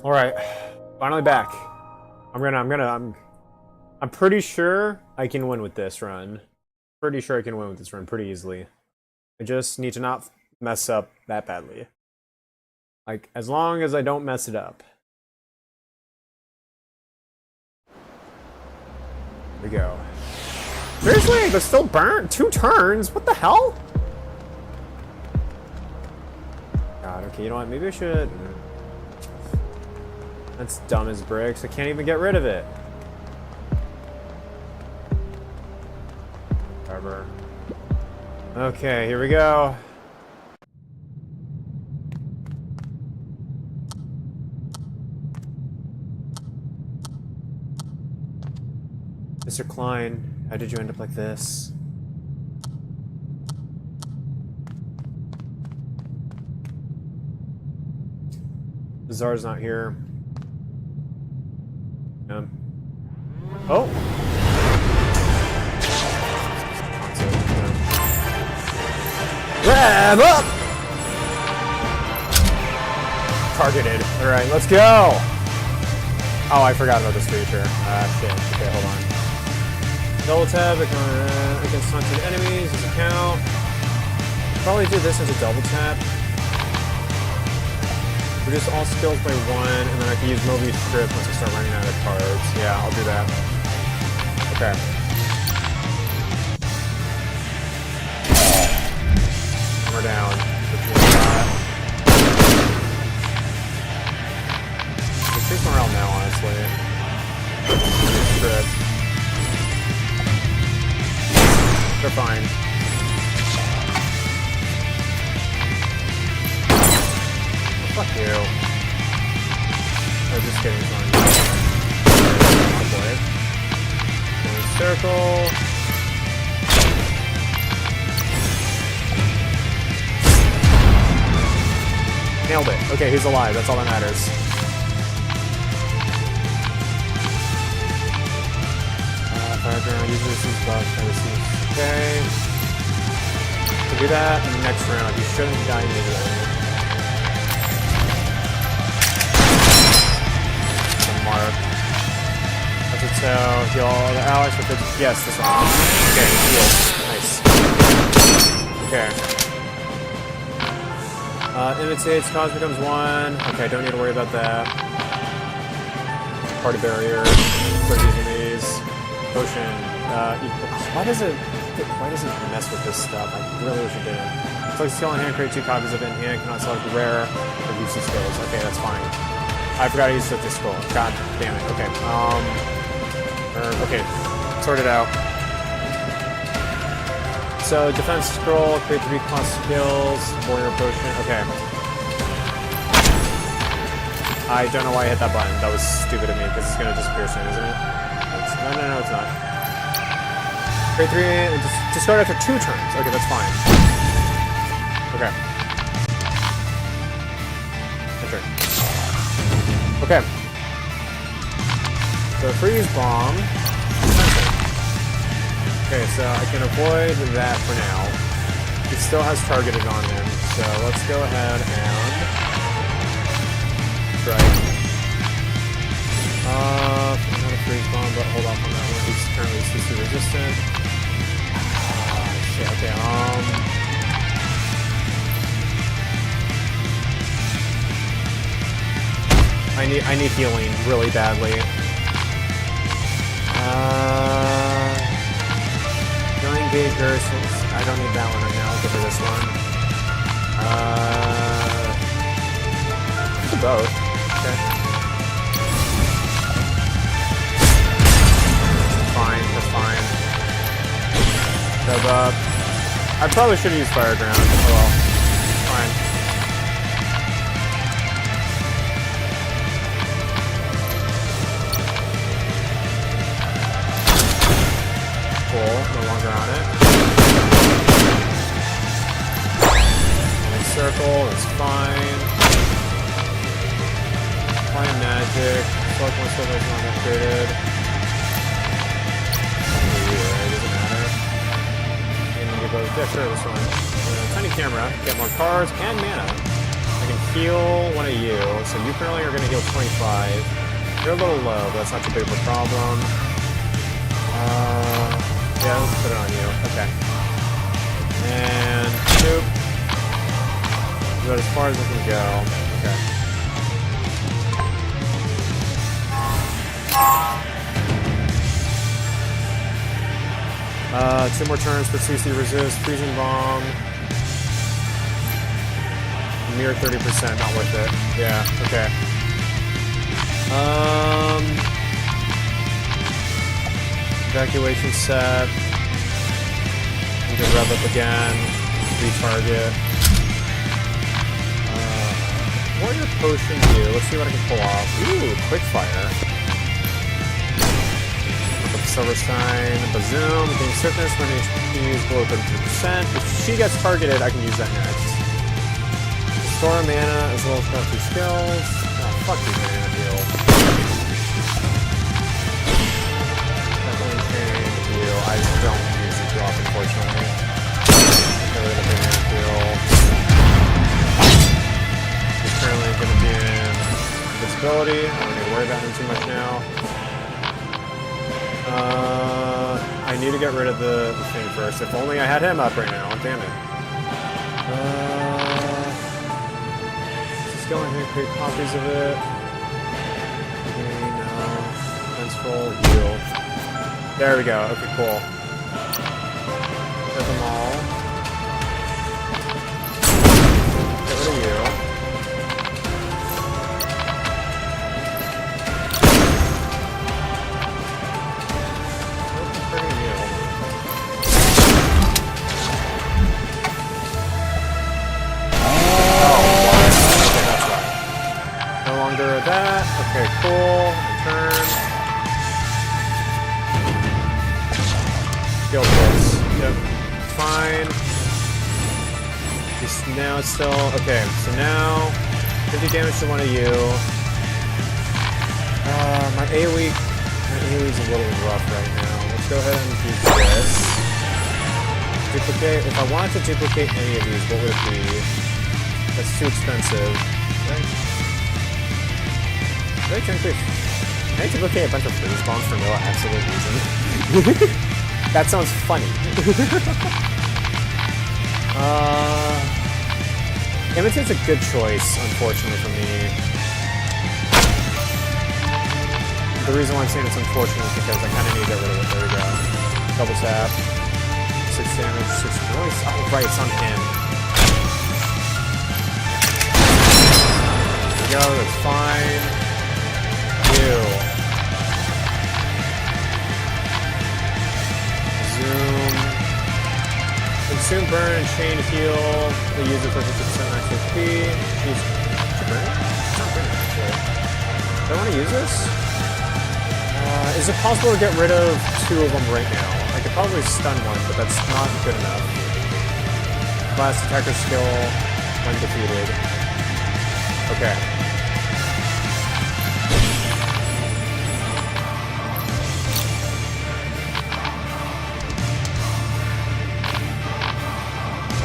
All right, finally back. I'm pretty sure I can win with this run. Pretty sure I can win with this run pretty easily. I just need to not mess up that badly. Like, as long as I don't mess it up. Here we go. Seriously? They're still burnt? 2 turns? What the hell? God, okay, you know what? Maybe I should... That's dumb as bricks. I can't even get rid of it. Whatever. Okay, here we go. Mr. Klein, how did you end up like this? The Czar's not here. Oh! Rev up! Targeted. Alright, let's go! Oh, I forgot about this feature. Shit. Okay, hold on. Double tap against hunted enemies as a count. Probably do this as a double tap. Reduce all skills by 1, and then I can use Mobius Strip once I start running out of cards. Yeah, I'll do that. Okay. We're down. Increase morale now, honestly. Strip. They're fine. Fuck you. Oh, just kidding, it's on. Circle. Nailed it. Okay, he's alive. That's all that matters. Fireground, uses these bugs. Okay. We'll do that next round. You shouldn't die immediately. Mark. That's it, so heal all the allies for 50. Yes, this one. Okay, heal. Nice. Okay. Imitates, cause becomes 1. Okay, don't need to worry about that. Party barrier. Start using these. Potion. Why does it mess with this stuff? I really wish it didn't. Select skill in hand, create 2 copies of it in hand. Cannot select rare or useless skills. Okay, that's fine. I forgot to use the scroll. God damn it. Okay. Okay. Sort it out. So, defense scroll, create 3 class skills, warrior potion. Okay. I don't know why I hit that button. That was stupid of me, because it's going to disappear soon, isn't it? No, it's not. Create 3, discard after 2 turns. Okay, that's fine. Okay. Enter. Okay. So freeze bomb. Okay, so I can avoid that for now. He still has targeted on him, so let's go ahead and strike. Not a freeze bomb, but hold off on that one. He's currently CC resistant. Shit, okay, I need healing really badly. Don't engage Ursula. I don't need that one right now. I'll go for this one. For both. Okay. Fine, that's fine. Dub up. I probably should have used Fire Ground. Oh well. Fine. No longer on it. And circle, it's fine. Apply magic. Select one skill that's not upgraded. Yeah, it doesn't matter. And then you go, yeah, sure, this one. Tiny camera, get more cards and mana. I can heal one of you. So you currently are going to heal 25. You're a little low, but that's not too big of a problem. Yeah, let's put it on you. Okay. And shoot. About as far as I can go. Okay. Two more turns for CC resist, freezing bomb. Mere 30%, not worth it. Yeah, okay. Evacuation set. You can rev up again. Retarget. Warrior potion do. Let's see what I can pull off. Ooh, quick fire. Silver sign, Bazoom, gain sickness when HP is below 32%. If she gets targeted, I can use that next. Restore mana as well as craft 2 skills. Oh, fuck you, mana heal. Definitely change heal. I don't use the drop, unfortunately. Get rid of the mana heal. He's currently going to be in invisibility. I don't need to worry about him too much now. I need to get rid of the thing first. If only I had him up right now. Damn it. Just go in here and create copies of it. Okay, no. Vengeful, heal. There we go. Okay, cool. Get them all. Get rid of you. That. Okay, cool. Return. Skill points. Yep. Fine. Just now it's still... Okay, so now 50 damage to one of you. My AoE's a little rough right now. Let's go ahead and do this. Duplicate. If I wanted to duplicate any of these, what would it be? That's too expensive. Right? Can I duplicate a bunch of freeze bombs for no absolute reason? That sounds funny. Imitate's a good choice, unfortunately for me. The reason why I'm saying it's unfortunate is because I kind of need to get rid of it. There we go. Double tap. 6 damage, 6... Really? Oh, right, it's on him. There we go, that's fine. Zoom. Consume, burn, and chain heal. They use it for 50% max HP. Use burn? It's not burn, actually. Do I want to use this? Is it possible to get rid of 2 of them right now? I could probably stun one, but that's not good enough. Class attacker skill when defeated. Okay.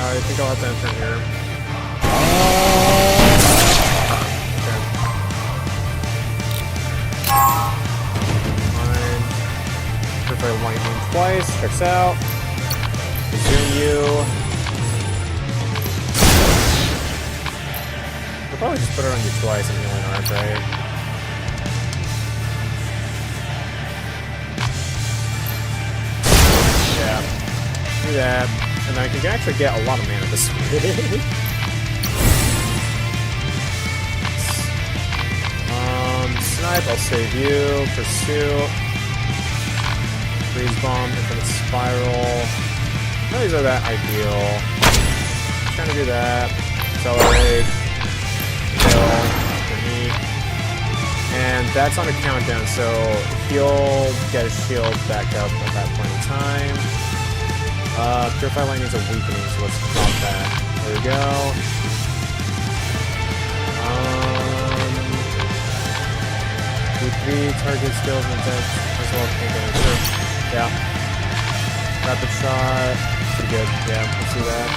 I think I'll have to enter here. Okay. Fine. Perfect lightning twice. Checks out. Zoom you. I'll probably just put it on you twice and healing arc, right? Yeah. Do that. And I can actually get a lot of mana this way. Snipe, I'll save you. Pursuit. Freeze Bomb, Infinite Spiral. None of these are that ideal. Just trying to do that. Accelerate. Kill. Neat. And that's on a countdown, so he'll get his shield back up at that point in time. Purify Lightning's a weakening, so let's drop that. There we go. D3, target skills and attacks, as well as paint damage. Sure. Yeah. Rapid shot. Pretty good. Yeah, let's see that.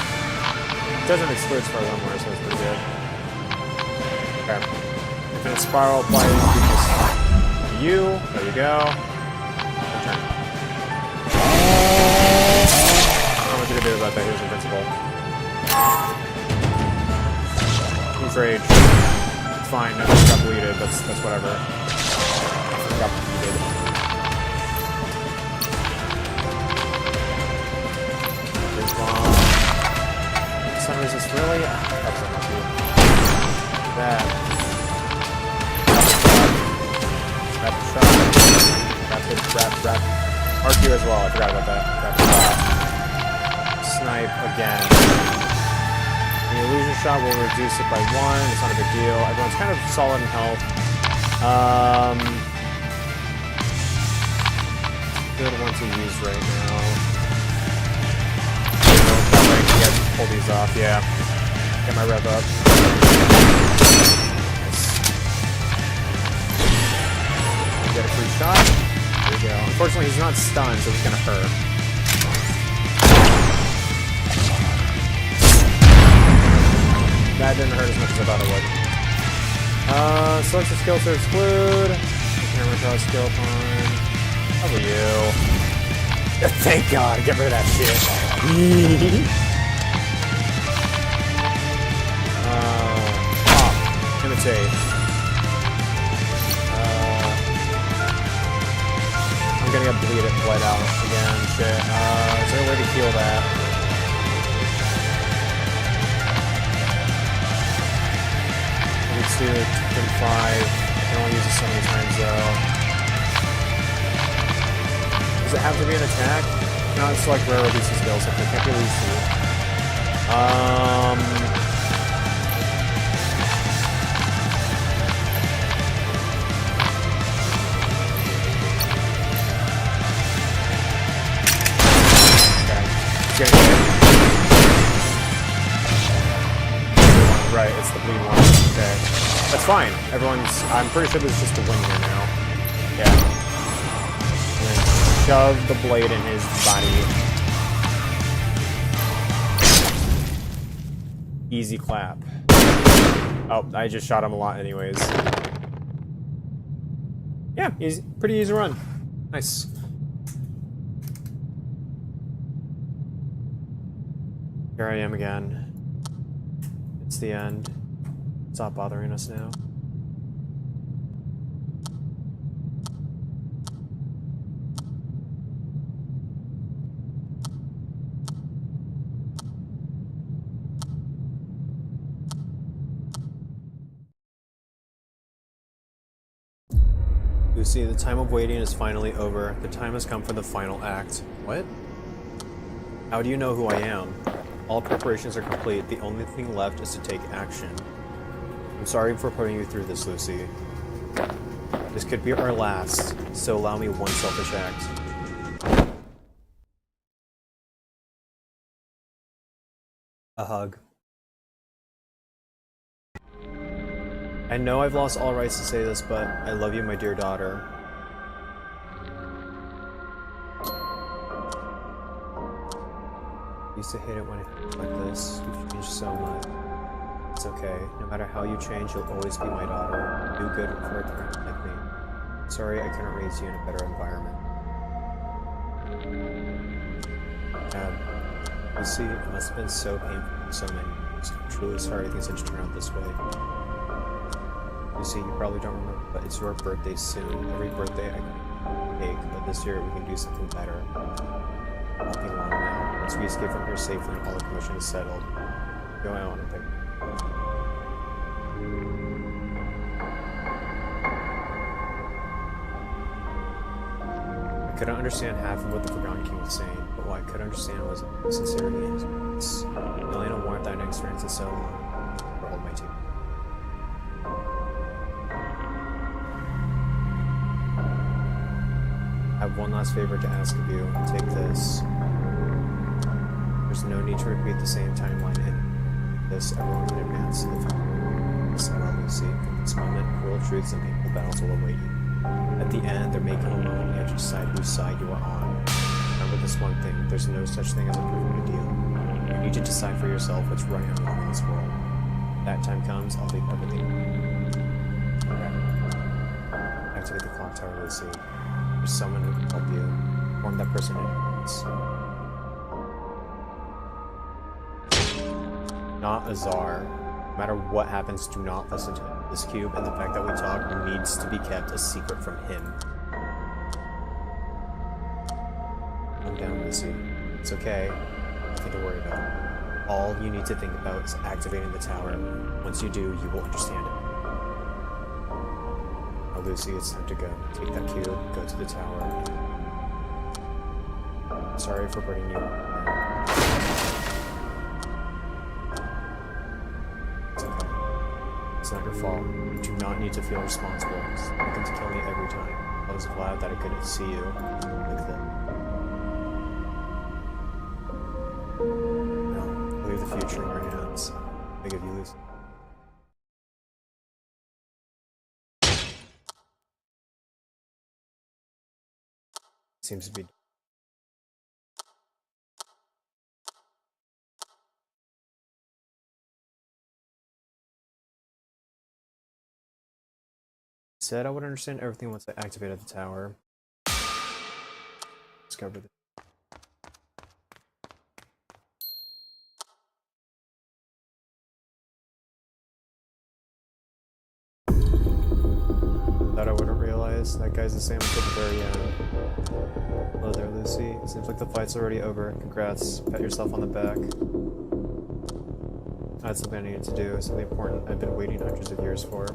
It doesn't explode as far as I'm aware, so it's pretty good. Okay. Infinite spiral applies equals you. There you go. Turn. I don't know what to do about that. He was invincible. He's rage. It's fine. No, he got bleeded. That's whatever. He got bleeded. His bomb. Sun resist really? That's unlucky. That. Rapid shot. Rapid. RQ as well. I forgot about that. Rapid shot. Snipe again. The illusion shot will reduce it by 1. It's not a big deal. Everyone's kind of solid in health. Good one to use right now. Yeah, pull these off. Yeah. Get my rev up. Get a free shot. There we go. Unfortunately, he's not stunned, so it's gonna hurt. That didn't hurt as much as I thought it would. Select your skill to exclude. Camera draw skill upon. How about you? Thank God, get rid of that shit. Imitate. I'm gonna get bleeded bled out again. Shit. Is there a way to heal that? Maybe 2, 35. I can only use it so many times though. Does it have to be an attack? No, it's like rare releasing skills. Like I can't release it. Right, it's the bleed one. Okay. That's fine. I'm pretty sure there's just a win here now. Yeah. And then shove the blade in his body. Easy clap. Oh, I just shot him a lot anyways. Yeah, easy, pretty easy run. Nice. Here I am again. It's the end. Stop bothering us now. Lucy, the time of waiting is finally over. The time has come for the final act. What? How do you know who I am? All preparations are complete. The only thing left is to take action. I'm sorry for putting you through this, Lucy. This could be our last, so allow me one selfish act. A hug. I know I've lost all rights to say this, but I love you, my dear daughter. I used to hate it when it happened like this. You've changed so much. It's okay. No matter how you change, you'll always be my daughter. Do good for a parent like me. Sorry I couldn't raise you in a better environment. You see, it must have been so painful for so many years. I'm truly sorry things had to turn out this way. You see, you probably don't remember, but it's your birthday soon. Every birthday I can cake, but this year we can do something better. Nothing long now. Once we escape from here safely and all the commission is settled, go out and pick. I couldn't understand half of what the Forgotten King was saying, but what I could understand was sincerity in his words. Million and warmth I didn't experience in so long. For all my team. I have one last favor to ask of you. Take this. There's no need to repeat the same timeline in this. Everyone can advance to the final. Listen well, Lucy. From this moment, cruel truths and painful battles will await you. At the end, they're making a alone, and you have to decide whose side you are on. Remember this one thing, there's no such thing as a perfect deal. You need to decide for yourself what's right and wrong in this world. That time comes, I'll leave everything. Activate the clock tower, Lucy. There's someone who can help you. Form that person in advance. Not Azar. No matter what happens, do not listen to him. This cube and the fact that we talk needs to be kept a secret from him. Calm down, Lucy. It's okay. Nothing to worry about. All you need to think about is activating the tower. Once you do, you will understand it. Now, Lucy, it's time to go. Take that cube, go to the tower. Sorry for bringing you up. It's okay. It's not your fault. You do not need to feel responsible. It's welcome to kill me every time. I was glad that I couldn't see you like that. No, leave the future in your hands. I give you Lucy. Seems to be. Said I would understand everything once I activated the tower. Discover the. Thought I wouldn't realize that guy's the same until the very end. Hello there, Lucy. Seems like the fight's already over. Congrats. Pat yourself on the back. I had something I needed to do. Something important I've been waiting hundreds of years for.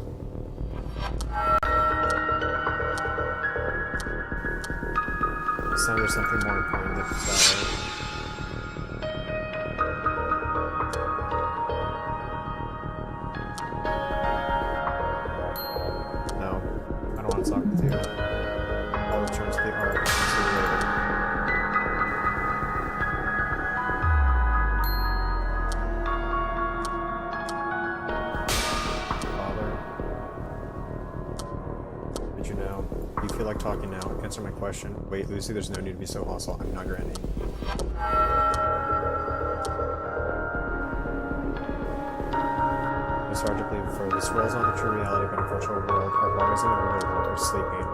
This time there's something more important than desire. No, I don't want to talk with you. I'll return to the Ark. See you later. Father. Did you know? Do you feel like talking now? Answer my question. Wait, Lucy, there's no need to be so hostile. I'm not your enemy. It's hard to believe for this world's not the true reality, but a virtual world. Our bodies in the real world are sleeping.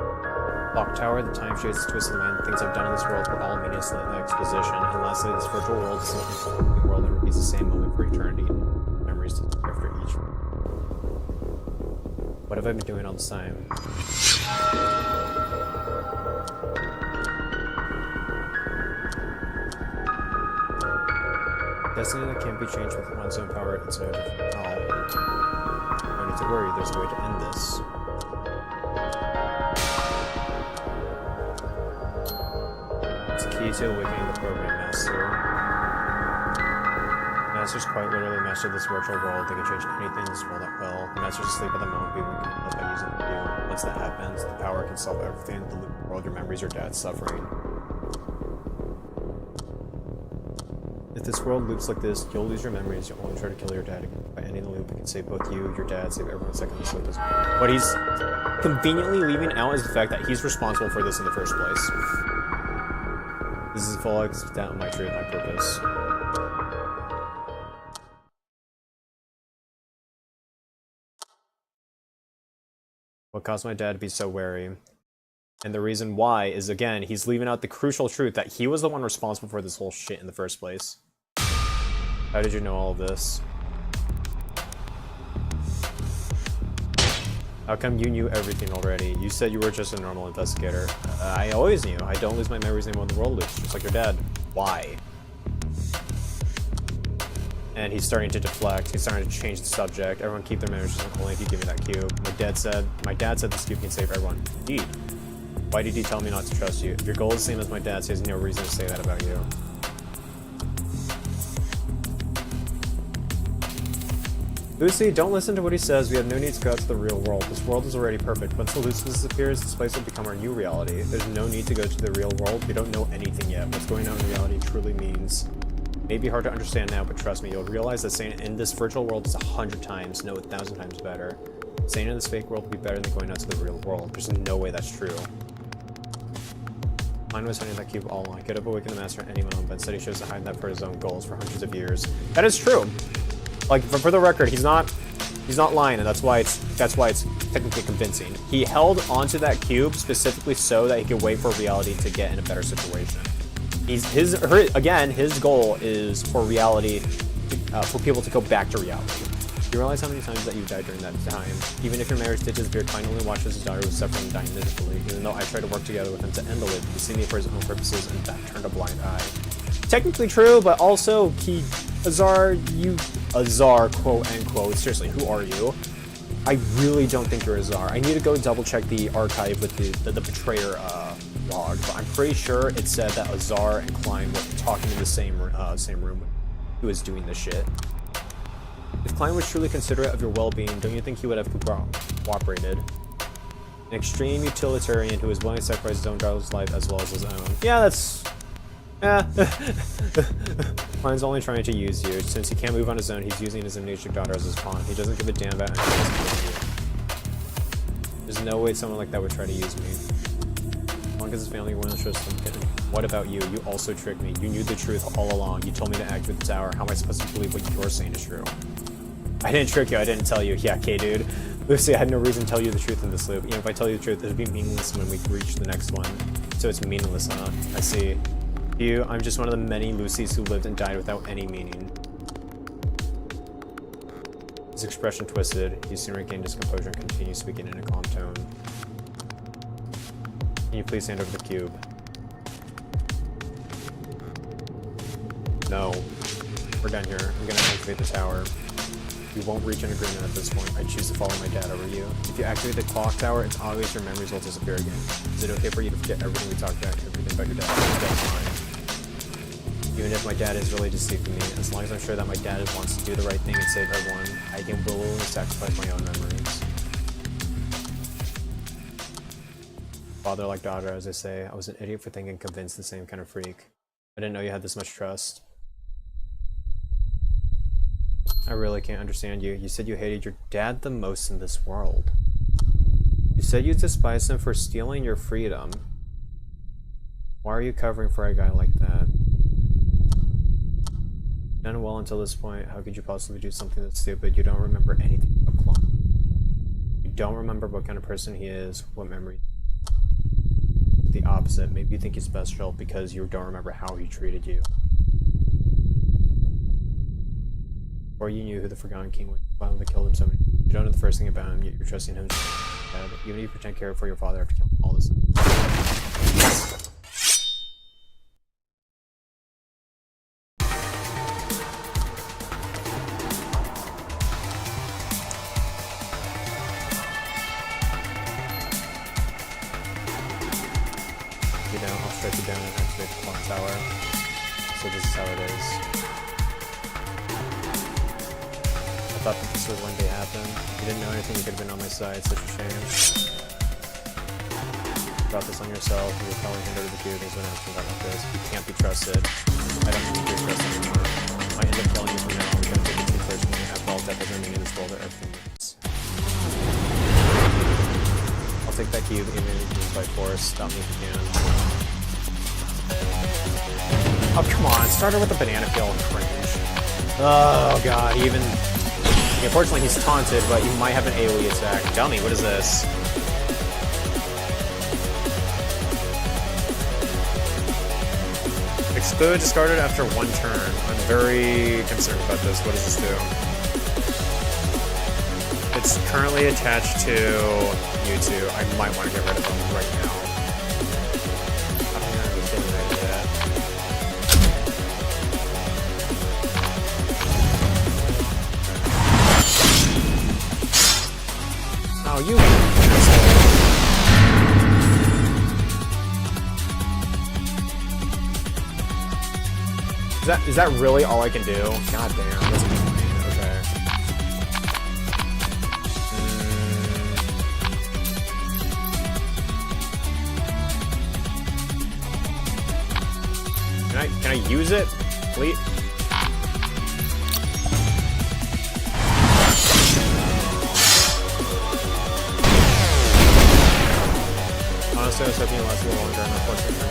Clock tower, the time shades, twisted land, the things I've done in this world were all meaningless in the exposition. And lastly, this virtual world is not the world that repeats the same moment for eternity. Memories to after each. What have I been doing all this time? Destiny that can't be changed with one's own power, it's no different at all. No need to worry, there's a way to end this. It's key to awakening the program master. Master's quite literally mastered this virtual world. They can change anything in this world at will. The master's asleep at the moment, but we can help by using the cube. Once that happens, the power can solve everything in the world, your memories, your dad's suffering. If this world loops like this, you'll lose your memories. You'll only try to kill your dad again. By ending the loop, it can save both you, your dad, save everyone stuck in this loop as well. What he's conveniently leaving out is the fact that he's responsible for this in the first place. This is a full extent of my truth, my purpose. What caused my dad to be so wary? And the reason why is, again, he's leaving out the crucial truth that he was the one responsible for this whole shit in the first place. How did you know all of this? How come you knew everything already? You said you were just a normal investigator. I always knew. I don't lose my memories anymore when the world loops, just like your dad. Why? And he's starting to deflect. He's starting to change the subject. Everyone keep their memories only if you give me that cube. My dad said this cube can save everyone. Indeed. Why did he tell me not to trust you? If your goal is the same as my dad's, he has no reason to say that about you. Lucy, don't listen to what he says. We have no need to go out to the real world. This world is already perfect. Once the Lucy disappears, this place will become our new reality. There's no need to go to the real world. We don't know anything yet. What's going on in reality truly means. It may be hard to understand now, but trust me, you'll realize that staying in this virtual world is 100 times, no, 1,000 times better. Staying in this fake world will be better than going out to the real world. There's no way that's true. Mine was hiding that cube all along. I could have awakened the master at any moment, but instead he chose to hide that for his own goals for hundreds of years. That is true. Like, for the record, he's not lying, and that's why it's That's why it's technically convincing. He held onto that cube specifically so that he could wait for reality to get in a better situation. His goal is for reality, for people to go back to reality. You realize how many times that you died during that time? Even if your marriage did disappear, Klein only watched as his daughter was suffering and dying miserably. Even though I tried to work together with him to end the loop, he see me for his own purposes and that turned a blind eye. Technically true, but also Azar, quote unquote. Seriously, who are you? I really don't think you're Azar. I need to go double check the archive with the betrayer log, but I'm pretty sure it said that Azar and Klein were talking in the same room who was doing this shit. If Klein was truly considerate of your well-being, don't you think he would have cooperated? An extreme utilitarian who is willing to sacrifice his own daughter's life as well as his own. Yeah, that's... Klein's only trying to use you. Since he can't move on his own, he's using his amnesic daughter as his pawn. He doesn't give a damn about anything. There's no way someone like that would try to use me. As long as his family won't trust him. What about you? You also tricked me. You knew the truth all along. You told me to activate the tower. How am I supposed to believe what you're saying is true? I didn't trick you. I didn't tell you. Yeah, okay, dude. Lucy, I had no reason to tell you the truth in this loop. Even if I tell you the truth, it would be meaningless when we reach the next one. So it's meaningless, huh? I see. I'm just one of the many Lucys who lived and died without any meaning. His expression twisted. He soon regained his composure and continued speaking in a calm tone. Can you please hand over the cube? No. We're done here. I'm gonna activate the tower. We won't reach an agreement at this point. I choose to follow my dad over you. If you activate the clock tower, it's obvious your memories will disappear again. Is it okay for you to forget everything we talked about, everything about your dad? That's fine. Even if my dad is really deceiving me, as long as I'm sure that my dad wants to do the right thing and save everyone, I can willingly sacrifice my own memories. Father like daughter, as I say, I was an idiot for thinking convinced the same kind of freak. I didn't know you had this much trust. I really can't understand you. You said you hated your dad the most in this world. You said you despised him for stealing your freedom. Why are you covering for a guy like that? Done well until this point, how could you possibly do something that's stupid? You don't remember anything about Klein. You don't remember what kind of person he is, what memories. The opposite. Maybe you think he's special because you don't remember how he treated you. Or you knew who the Forgotten King was, you finally killed him so many. You don't know the first thing about him, yet you're trusting him. Even if you pretend care for your father after killing all this. I'll stretch it down and activate the clock tower. So this is how it is. I thought that this would one day happen. You didn't know anything, you could have been on my side, such a shame. You brought this on yourself, you were probably hand over the cube, things wouldn't have turned out like this. You can't be trusted. I don't need to be trusted anymore. I end up killing you from now on, we're gonna take it too personally. After all, death doesn't mean in this world or everything means. I'll take that cube, even if you use by force. Stop me if you can. Oh, come on. Started with the banana peel. Cringe. Oh, God. Even... Unfortunately, he's taunted, but you might have an AoE attack. Dummy, what is this? Exclude discarded after one turn. I'm very concerned about this. What does this do? It's currently attached to you two. I might want to get rid of them right now. I don't know if it's getting rid of that. Oh, you Is that really all I can do? God damn, that's annoying. Okay. Can I use it? Please? Honestly, I was hoping it lasted a little longer, and unfortunately,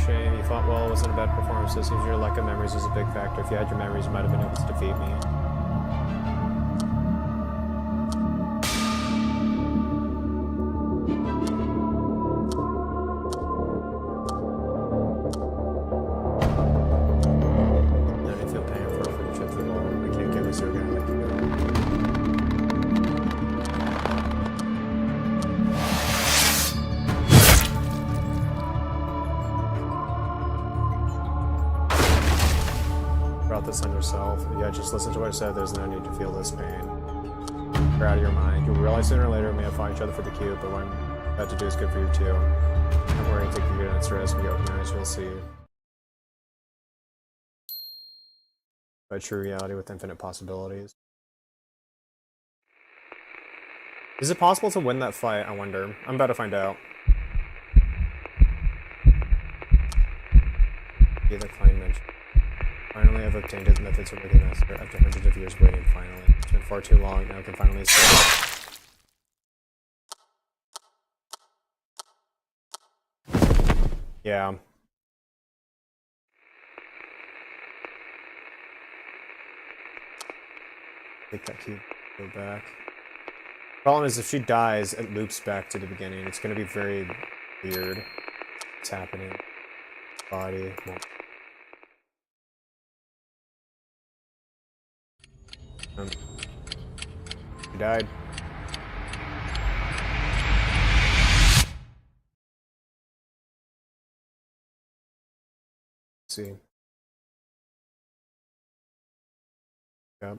shame. You fought well, wasn't bad performances. Even your lack of memories is a big factor. If you had your memories, you might have been able to defeat me. This on yourself. Yeah, just listen to what I said. There's no need to feel this pain. You're out of your mind. You'll realize sooner or later we may have fought each other for the cube, but what I'm about to do is good for you too. Don't worry, take your good risk and you open your eyes, you'll see. A true reality with infinite possibilities. Is it possible to win that fight? I wonder. I'm about to find out. Yeah, the client mentioned. Finally, I've obtained his method to Wicked Master after hundreds of years waiting, finally. It's been far too long, now I can finally see. Yeah. Take that cube, go back. Problem is, if she dies, it loops back to the beginning. It's gonna be very weird. What's happening? Body. Well, he died. Let's see. Yep.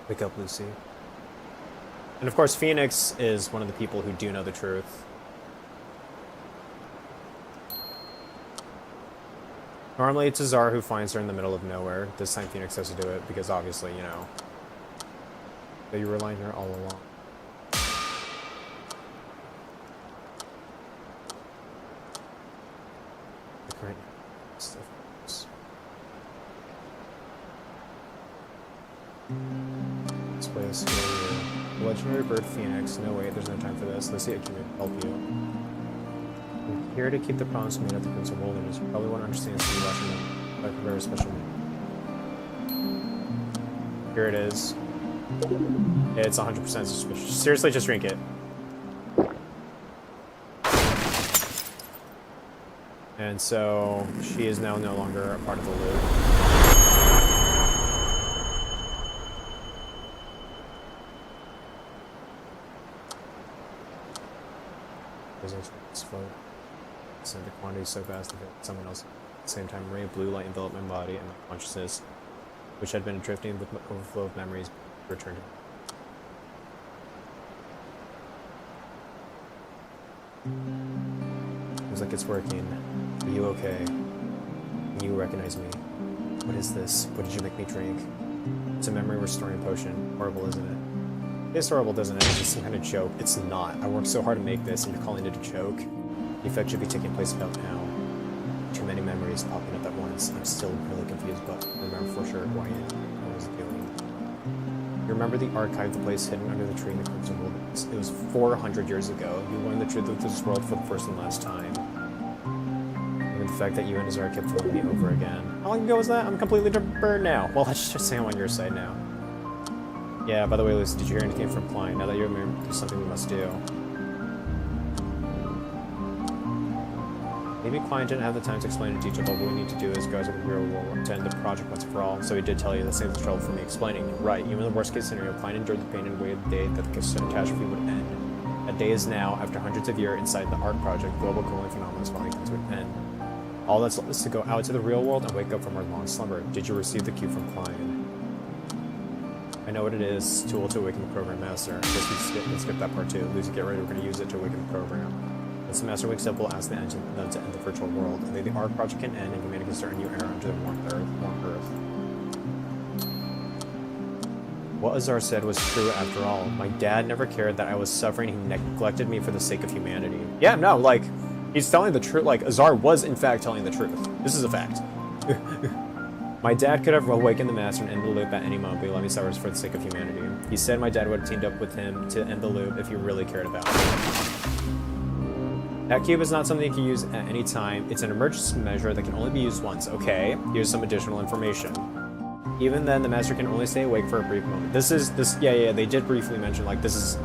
Wake up, Lucy. And of course, Phoenix is one of the people who do know the truth. Normally it's Azar who finds her in the middle of nowhere. This time Phoenix has to do it because obviously, you know, that you were lying here all along. The current stuff. Let's play this here. Legendary bird Phoenix. No wait, there's no time for this. Let's see if I can help you. I'm here to keep the promise made at the Prince of Wilderness. You probably won't understand so you're watching them. Like a very special name. Here it is. It's 100% suspicious. Seriously, just drink it. And so, she is now no longer a part of the loop. So the quantity is so vast that someone else at the same time, a ray of blue light enveloped my body and my consciousness, which had been drifting with overflow of memories, returned. Seems like it's working. Are you okay? Can you recognize me? What is this? What did you make me drink? It's a memory restoring potion. Horrible, isn't it? It's horrible, doesn't it? It's just some kind of joke. It's not. I worked so hard to make this, and you're calling it a joke. The effect should be taking place about now. Too many memories popping up at once. I'm still really confused, but I remember for sure who I am and what I was doing. You remember the archive, the place hidden under the tree in the Crimson Wilderness? It was 400 years ago. You learned the truth of this world for the first and last time. And the fact that you and Azar kept fooling me over again. How long ago was that? I'm completely burned now. Well, let's just say I'm on your side now. Yeah, by the way, Lucy, did you hear anything from Klein? Now that you're married, there's something we must do. Maybe Klein didn't have the time to explain in detail, but what we need to do is go to the real world to end the project once and for all. So he did tell you that saves the trouble for me explaining. Right, even in the worst case scenario, Klein endured the pain and waited the day that the catastrophe would end. That day is now, after hundreds of years inside the Ark project, global cooling phenomena is finally come to an end. All that's left is to go out to the real world and wake up from our long slumber. Did you receive the cue from Klein? I know what it is. Tool to awaken the program master. I guess we skip that part too. Lucy, get ready. We're going to use it to awaken the program. Once the master wakes up, we'll ask the engine then to end the virtual world. Only the Ark project can end and humanity can start a new era under the warm Earth. What Azar said was true after all. My dad never cared that I was suffering. He neglected me for the sake of humanity. Yeah, no, like, he's telling the truth. Like, Azar was in fact telling the truth. This is a fact. My dad could have awakened the master and ended the loop at any moment, but he let me suffer for the sake of humanity. He said my dad would have teamed up with him to end the loop if he really cared about me. That cube is not something you can use at any time. It's an emergency measure that can only be used once. Okay, here's some additional information. Even then, the master can only stay awake for a brief moment. Yeah, they did briefly mention, like, this is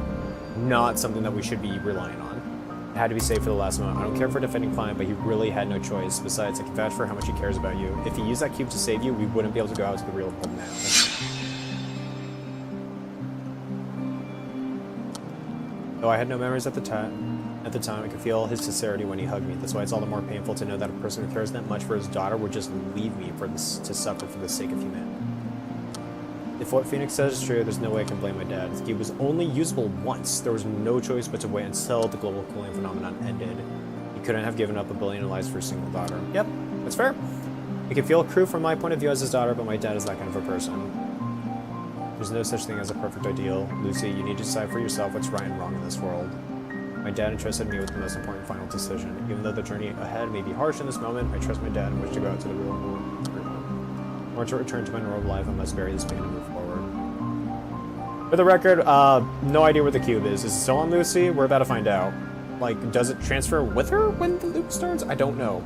not something that we should be relying on. It had to be saved for the last moment. I don't care for defending client, but he really had no choice. Besides, I can vouch for how much he cares about you. If he used that cube to save you, we wouldn't be able to go out to the real world now. Though I had no memories at the time, I could feel his sincerity when he hugged me. That's why it's all the more painful to know that a person who cares that much for his daughter would just leave me to suffer for the sake of humanity. If what Phoenix says is true, there's no way I can blame my dad. The cube was only usable once. There was no choice but to wait until the global cooling phenomenon ended. He couldn't have given up a billion lives for a single daughter. Yep, that's fair. He can feel cruel from my point of view as his daughter, but my dad is that kind of a person. There's no such thing as a perfect ideal. Lucy, you need to decide for yourself what's right and wrong in this world. My dad entrusted me with the most important final decision. Even though the journey ahead may be harsh in this moment, I trust my dad and wish to go out to the real world. Or to return to my normal life, I must bury this pain and move forward. For the record, no idea where the cube is. Is it still on Lucy? We're about to find out. Like, does it transfer with her when the loop starts? I don't know.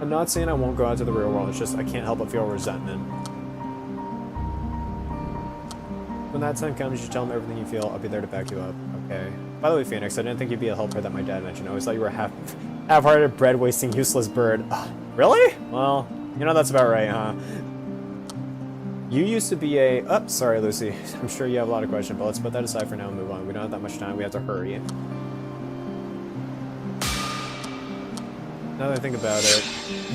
I'm not saying I won't go out to the real world, it's just I can't help but feel resentment. When that time comes, you tell him everything you feel. I'll be there to back you up. Okay. By the way, Phoenix, I didn't think you'd be a helper that my dad mentioned. I always thought you were a half-hearted, bread-wasting, useless bird. Really? Well, you know that's about right, huh? You used to be a... Oh, sorry, Lucy. I'm sure you have a lot of questions, but let's put that aside for now and move on. We don't have that much time. We have to hurry. Now that I think about it...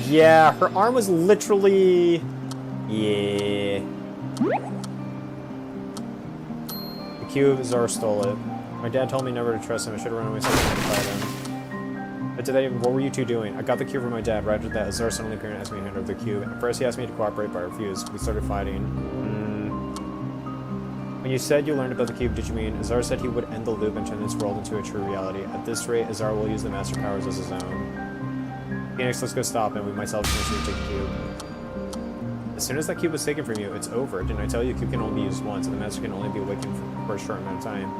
Yeah, her arm was literally... Yeah... The cube, Zara stole it. My dad told me never to trust him. I should have run away so I could fight him. But today, what were you two doing? I got the cube from my dad. Right after that, Azar suddenly appeared and asked me to hand over the cube. At first, he asked me to cooperate, but I refused. We started fighting. When you said you learned about the cube, did you mean Azar said he would end the loop and turn this world into a true reality? At this rate, Azar will use the master powers as his own. Phoenix, let's go stop him. We myself can take the cube. As soon as that cube was taken from you, it's over. Didn't I tell you the cube can only be used once, and the master can only be awakened for a short amount of time?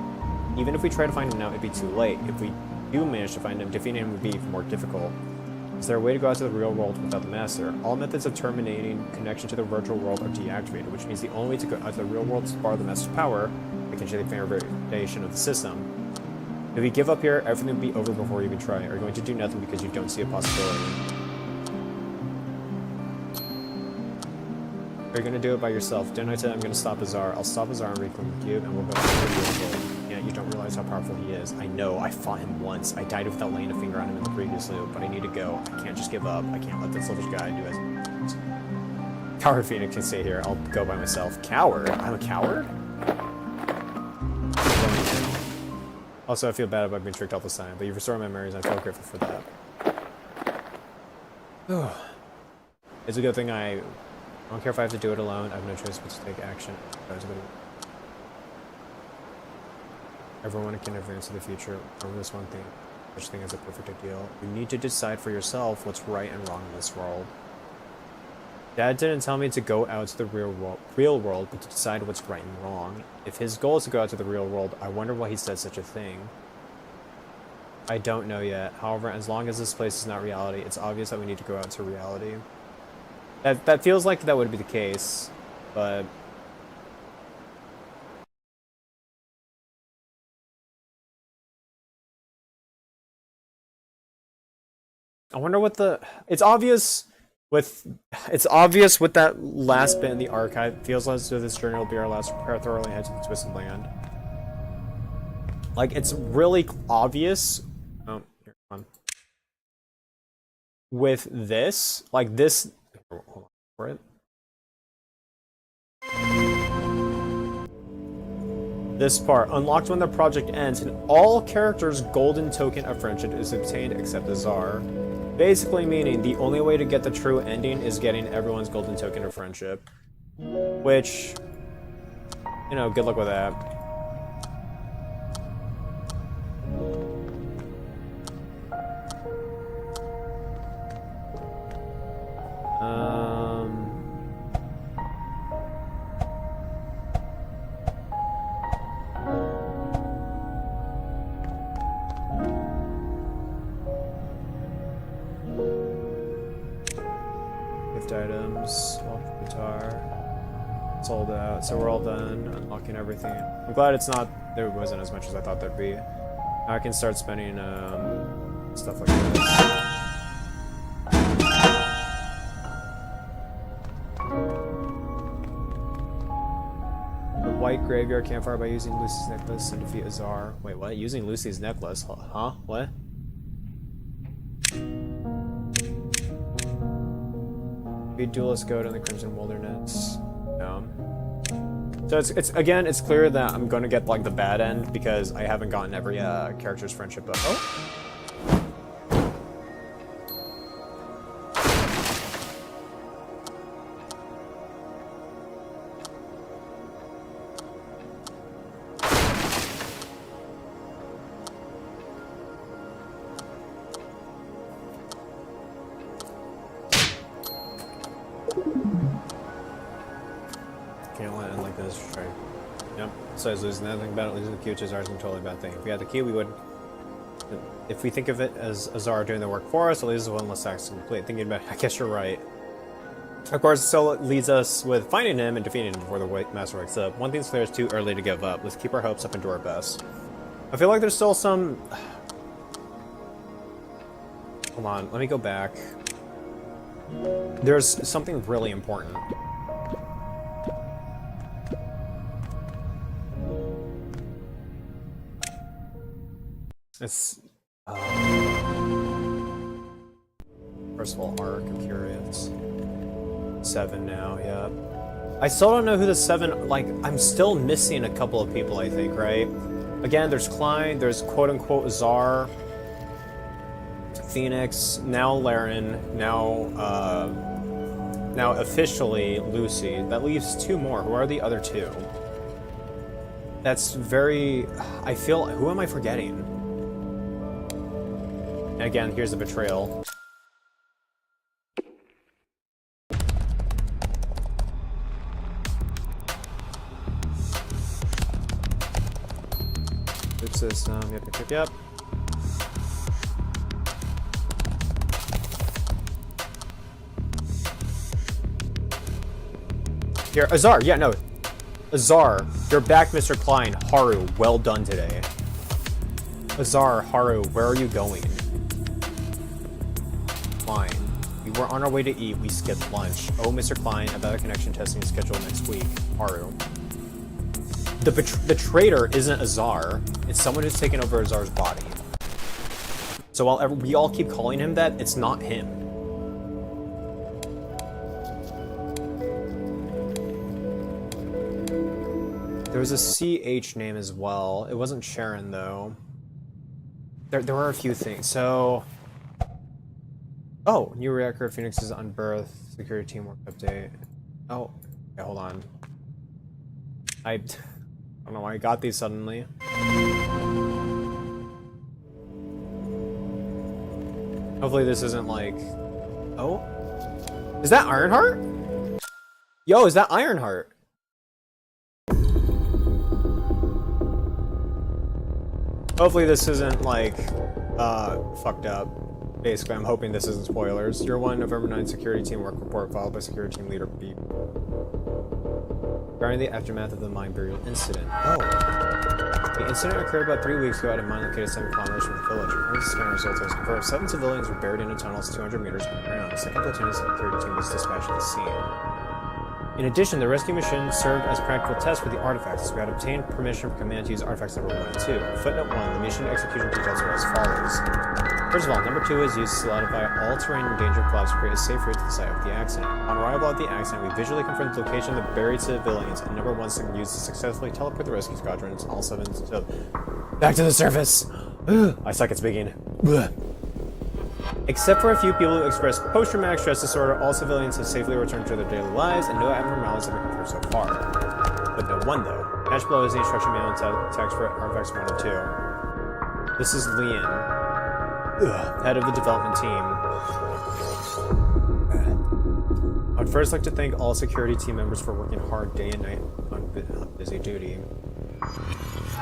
Even if we try to find him now, it'd be too late. If we do manage to find him, defeating him would be even more difficult. Is there a way to go out to the real world without the master? All methods of terminating connection to the virtual world are deactivated, which means the only way to go out to the real world is to borrow the master's power, potentially the foundation of the system. If we give up here, everything will be over before we even try. Are you going to do nothing because you don't see a possibility? Are you going to do it by yourself? Didn't I tell you I'm going to stop Azar? I'll stop Azar and reclaim the cube, and we'll go to the real world. Yeah, you don't realize how powerful he is. I know, I fought him once. I died without laying a finger on him in the previous loop, but I need to go. I can't just give up. I can't let this selfish guy do it. Coward Phoenix can stay here. I'll go by myself. Coward? I'm a coward? Also, I feel bad about being tricked all this time, but you've restored my memories, and I feel grateful for that. It's a good thing I don't care if I have to do it alone. I have no choice but to take action. Everyone can advance to the future. Remember this one thing. Such thing as a perfect ideal. You need to decide for yourself what's right and wrong in this world. Dad didn't tell me to go out to the real world, but to decide what's right and wrong. If his goal is to go out to the real world, I wonder why he said such a thing. I don't know yet. However, as long as this place is not reality, it's obvious that we need to go out to reality. That feels like that would be the case, but... I wonder what the... It's obvious with that last bit in the archive. It feels as though this journey will be our last thoroughly head to the Twisted Land. Like, it's really obvious... Oh, here, come on. With this, like this... Hold on for it. This part, unlocked when the project ends, and all characters' golden token of friendship is obtained except Azar. Basically meaning the only way to get the true ending is getting everyone's golden token of friendship. Which, you know, good luck with that. gift items. Electric guitar. Sold out. So we're all done unlocking everything. I'm glad it's not. There wasn't as much as I thought there'd be. Now I can start spending stuff like this. White graveyard campfire by using Lucy's necklace and defeat Azar. Wait, what? Using Lucy's necklace? Huh? What? Beat Duelist Goat in the Crimson Wilderness. No. So it's clear that I'm gonna get like the bad end because I haven't gotten every character's friendship book. Oh. Can't let it end like this, right? Yep. Besides losing nothing about it, losing the key, which is ours, is a totally bad thing. If we had the key, we would. If we think of it as Azar doing the work for us, it leaves us one less task to complete. Thinking about it, I guess you're right. Of course, it still leads us with finding him and defeating him before the Master wakes up. One thing's clear, it's too early to give up. Let's keep our hopes up and do our best. I feel like there's still some. Hold on, let me go back. There's something really important. It's first of all, Ark, I'm curious. 7 now, yeah. I still don't know who the 7, like, I'm still missing a couple of people, I think, right? Again, there's Klein, there's quote-unquote Azar, Phoenix, now Laren, now officially Lucy. That leaves 2 more. Who are the other 2? That's very, I feel, who am I forgetting? And again, here's the betrayal. Loop system, yep. Here, Azar, yeah, no. Azar, you're back, Mr. Klein. Haru, well done today. Azar, Haru, where are you going? Klein, we were on our way to eat, we skipped lunch. Oh, Mr. Klein, about a connection testing scheduled next week. Haru. The traitor isn't Azar, it's someone who's taken over Azar's body. So while we all keep calling him that, it's not him. There was a CH name as well. It wasn't Sharon, though. There were a few things. So... Oh, new reactor of Phoenix's Unbirth. Security teamwork update. Oh, okay, hold on. I don't know why I got these suddenly. Hopefully this isn't like... Oh? Is that Ironheart? Yo, is that Ironheart? Hopefully this isn't, like, fucked up. Basically, I'm hoping this isn't spoilers. Year 1, November 9, Security Team Work Report filed by Security Team Leader B. Regarding the aftermath of the mine burial incident. Oh. The incident occurred about 3 weeks ago at a mine located 7 kilometers from the village. According to scanner results, as confirmed, 7 civilians were buried in a tunnel 200 meters underground. A second platoon of security team was dispatched to the scene. In addition, the rescue mission served as practical test for the artifacts. We had obtained permission from command to use artifacts number 1 and 2. Footnote 1, the mission execution details are as follows. First of all, number 2 is used to solidify all terrain and danger clouds to create a safe route to the site of the accident. On arrival at the accident, we visually confirmed the location of the buried civilians, and number 1 is used to successfully teleport the rescue squadron and all 7 to back to the surface. I suck at speaking. Except for a few people who expressed post-traumatic stress disorder, all civilians have safely returned to their daily lives, and no abnormalities have been confirmed so far. But no 1, though. Dash below is the instruction manual text for artifacts 1 and 2. This is Lian, head of the development team. I'd first like to thank all security team members for working hard day and night on busy duty.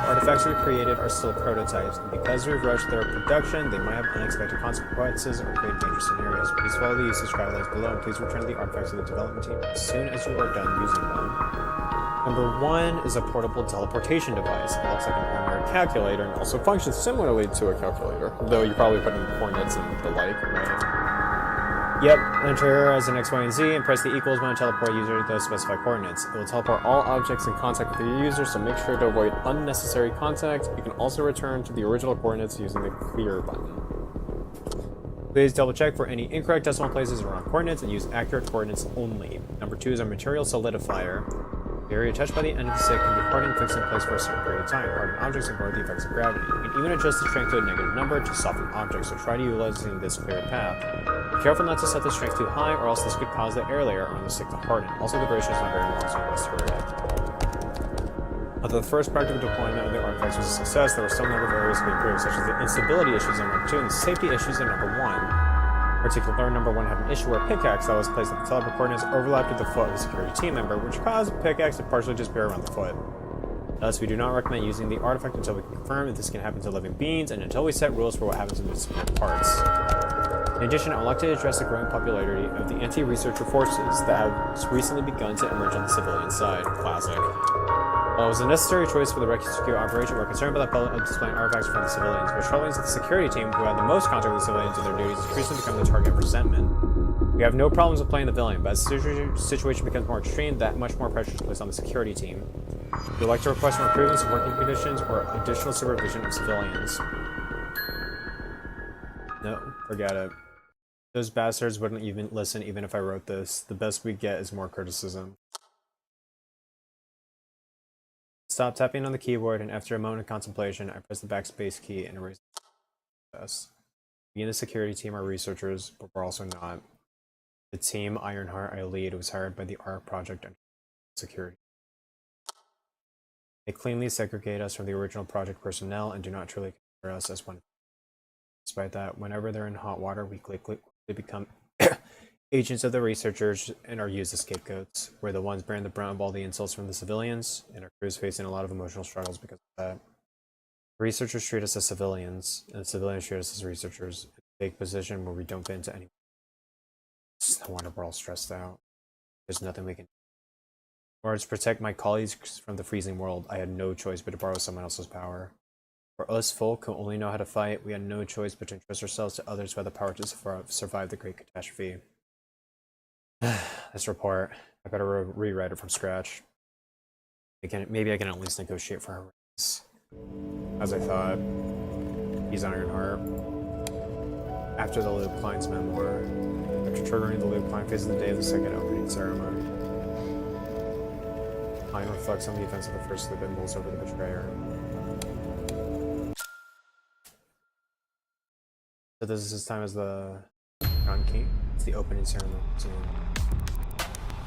Artifacts we created are still prototypes, and because we've rushed their production, they might have unexpected consequences or create dangerous scenarios. Please follow the usage guidelines below, and please return the artifacts to the development team as soon as you are done using them. Number 1 is a portable teleportation device. It looks like an ordinary calculator and also functions similarly to a calculator, though you probably put in coordinates and the like, right? Yep, enter as an X, Y, and Z, and press the equals button to teleport user to those specified coordinates. It will teleport all objects in contact with the user, so make sure to avoid unnecessary contact. You can also return to the original coordinates using the clear button. Please double check for any incorrect decimal places or wrong coordinates and use accurate coordinates only. Number 2 is a material solidifier. The area touched by the end of the stick can be hardened and fixed in place for a certain period of time. Hardened objects ignore the effects of gravity. You can even adjust the strength to a negative number to soften objects, so try to utilizing this clear path. Be careful not to set the strength too high, or else this could cause the air layer on the stick to harden. Also, the duration is not very long, so you must hurry up. Although the first practical deployment of the artifacts was a success, there were some number of areas to be improved, such as the instability issues in number 2 and the safety issues in number 1. In particular, number 1 had an issue where a pickaxe that was placed at the teleport coordinates overlapped with the foot of a security team member, which caused the pickaxe to partially disappear around the foot. Thus, we do not recommend using the artifact until we can confirm if this can happen to living beings, and until we set rules for what happens in disappeared parts. In addition, I would like to address the growing popularity of the anti-researcher forces that have recently begun to emerge on the civilian side. Classic. While it was a necessary choice for the rescue operation, we're concerned about the public displaying artifacts from the civilians. What's troubling is that the security team, who had the most contact with the civilians in their duties, is increasingly becoming the target of resentment. We have no problems with playing the villain, but as the situation becomes more extreme, that much more pressure is placed on the security team. We would like to request more improvements in working conditions or additional supervision of civilians. No, forget it. Those bastards wouldn't even listen even if I wrote this. The best we get is more criticism. Stop tapping on the keyboard, and after a moment of contemplation, I press the backspace key and erase the process. Me and the security team are researchers, but we're also not. The team Ironheart I lead was hired by the Ark project and security. They cleanly segregate us from the original project personnel and do not truly consider us as one. Despite that, whenever they're in hot water, we quickly become agents of the researchers and are used as scapegoats. We're the ones bearing the brunt of all the insults from the civilians, and our crew is facing a lot of emotional struggles because of that. The researchers treat us as civilians, and the civilians treat us as researchers. It's a big position where we don't fit into anyone. It's no wonder we're all stressed out. There's nothing we can do. In order to protect my colleagues from the freezing world, I had no choice but to borrow someone else's power. For us folk who only know how to fight, we had no choice but to entrust ourselves to others who had the power to survive the great catastrophe. This report, I better rewrite it from scratch. Maybe I can at least negotiate for her raise. As I thought, he's Ironheart. After the loop, Klein's memoir. After triggering the loop, Klein faces the day of the second opening ceremony. Klein reflects on the events of the first loop and mulls over the betrayer. So this is his time as the Crown King. It's the opening ceremony.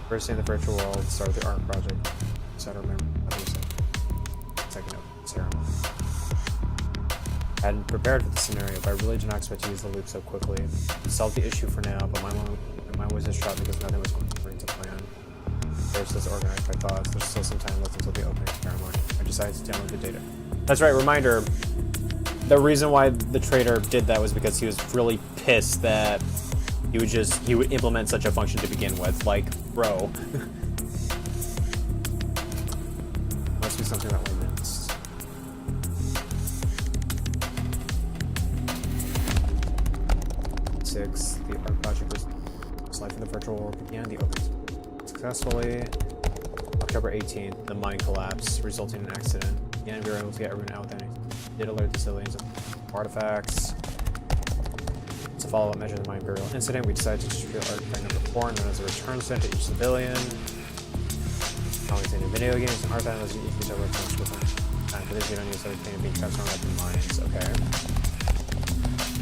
First day in the virtual world, start of the Ark project. So I don't remember what he said. Second opening ceremony. I hadn't prepared for the scenario, but I really did not expect to use the loop so quickly. I solved the issue for now, but my mind was distraught because nothing was going according to plan. First, let's organize my thoughts. There's still some time left until the opening ceremony. I decided to download the data. That's right, reminder. The reason why the traitor did that was because he was really pissed that he would implement such a function to begin with. Like, bro. Must be something that we missed. Six, the Ark project was life in the virtual world began. The opening successfully. October 18th, the mine collapsed, resulting in an accident. Again, we were able to get everyone out without any. Did alert the civilians of artifacts. To follow up measure the mine burial incident, we decided to distribute artifact number 4, known as a return set to each civilian. Always in video games, and artifact was used over returns with them. For this, you don't use everything being transformed up in mines. Okay.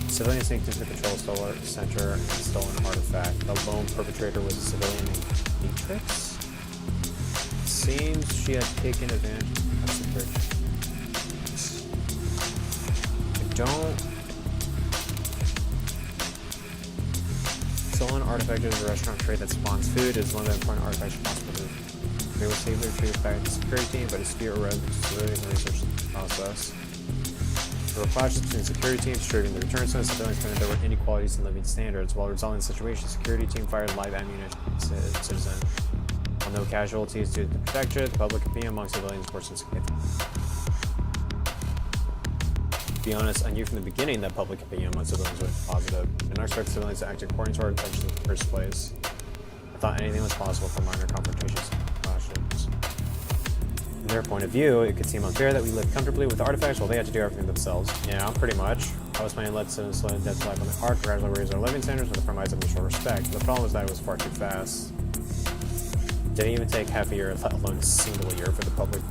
Civilians sneaked into the control center and stole an artifact. The lone perpetrator was a civilian named Matrix. It seems she had taken advantage of the security. Don't. Stolen artifact is a restaurant trade that spawns food. It is one of the important artifacts responsible for. They were safely retrieved by the security team, but his spirit arose to civilian research process. There were clashes between security teams triggering the return zone. Civilians claimed there were inequalities in living standards. While resolving the situation, the security team fired live ammunition at the citizen. While no casualties due to the protection, the public opinion among civilians worsened significantly. To be honest, I knew from the beginning that public opinion among civilians was positive. I did not expect civilians to act according to our intentions in the first place. I thought anything was possible for minor confrontations and clashes. From their point of view, it could seem unfair that we lived comfortably with the artifacts while they had to do everything themselves. Yeah, pretty much. I was planning to let citizens slow death life on the Ark, gradually raise our living standards with the premise of mutual respect. The problem was that it was far too fast. It didn't even take half a year, let alone a single year, for the public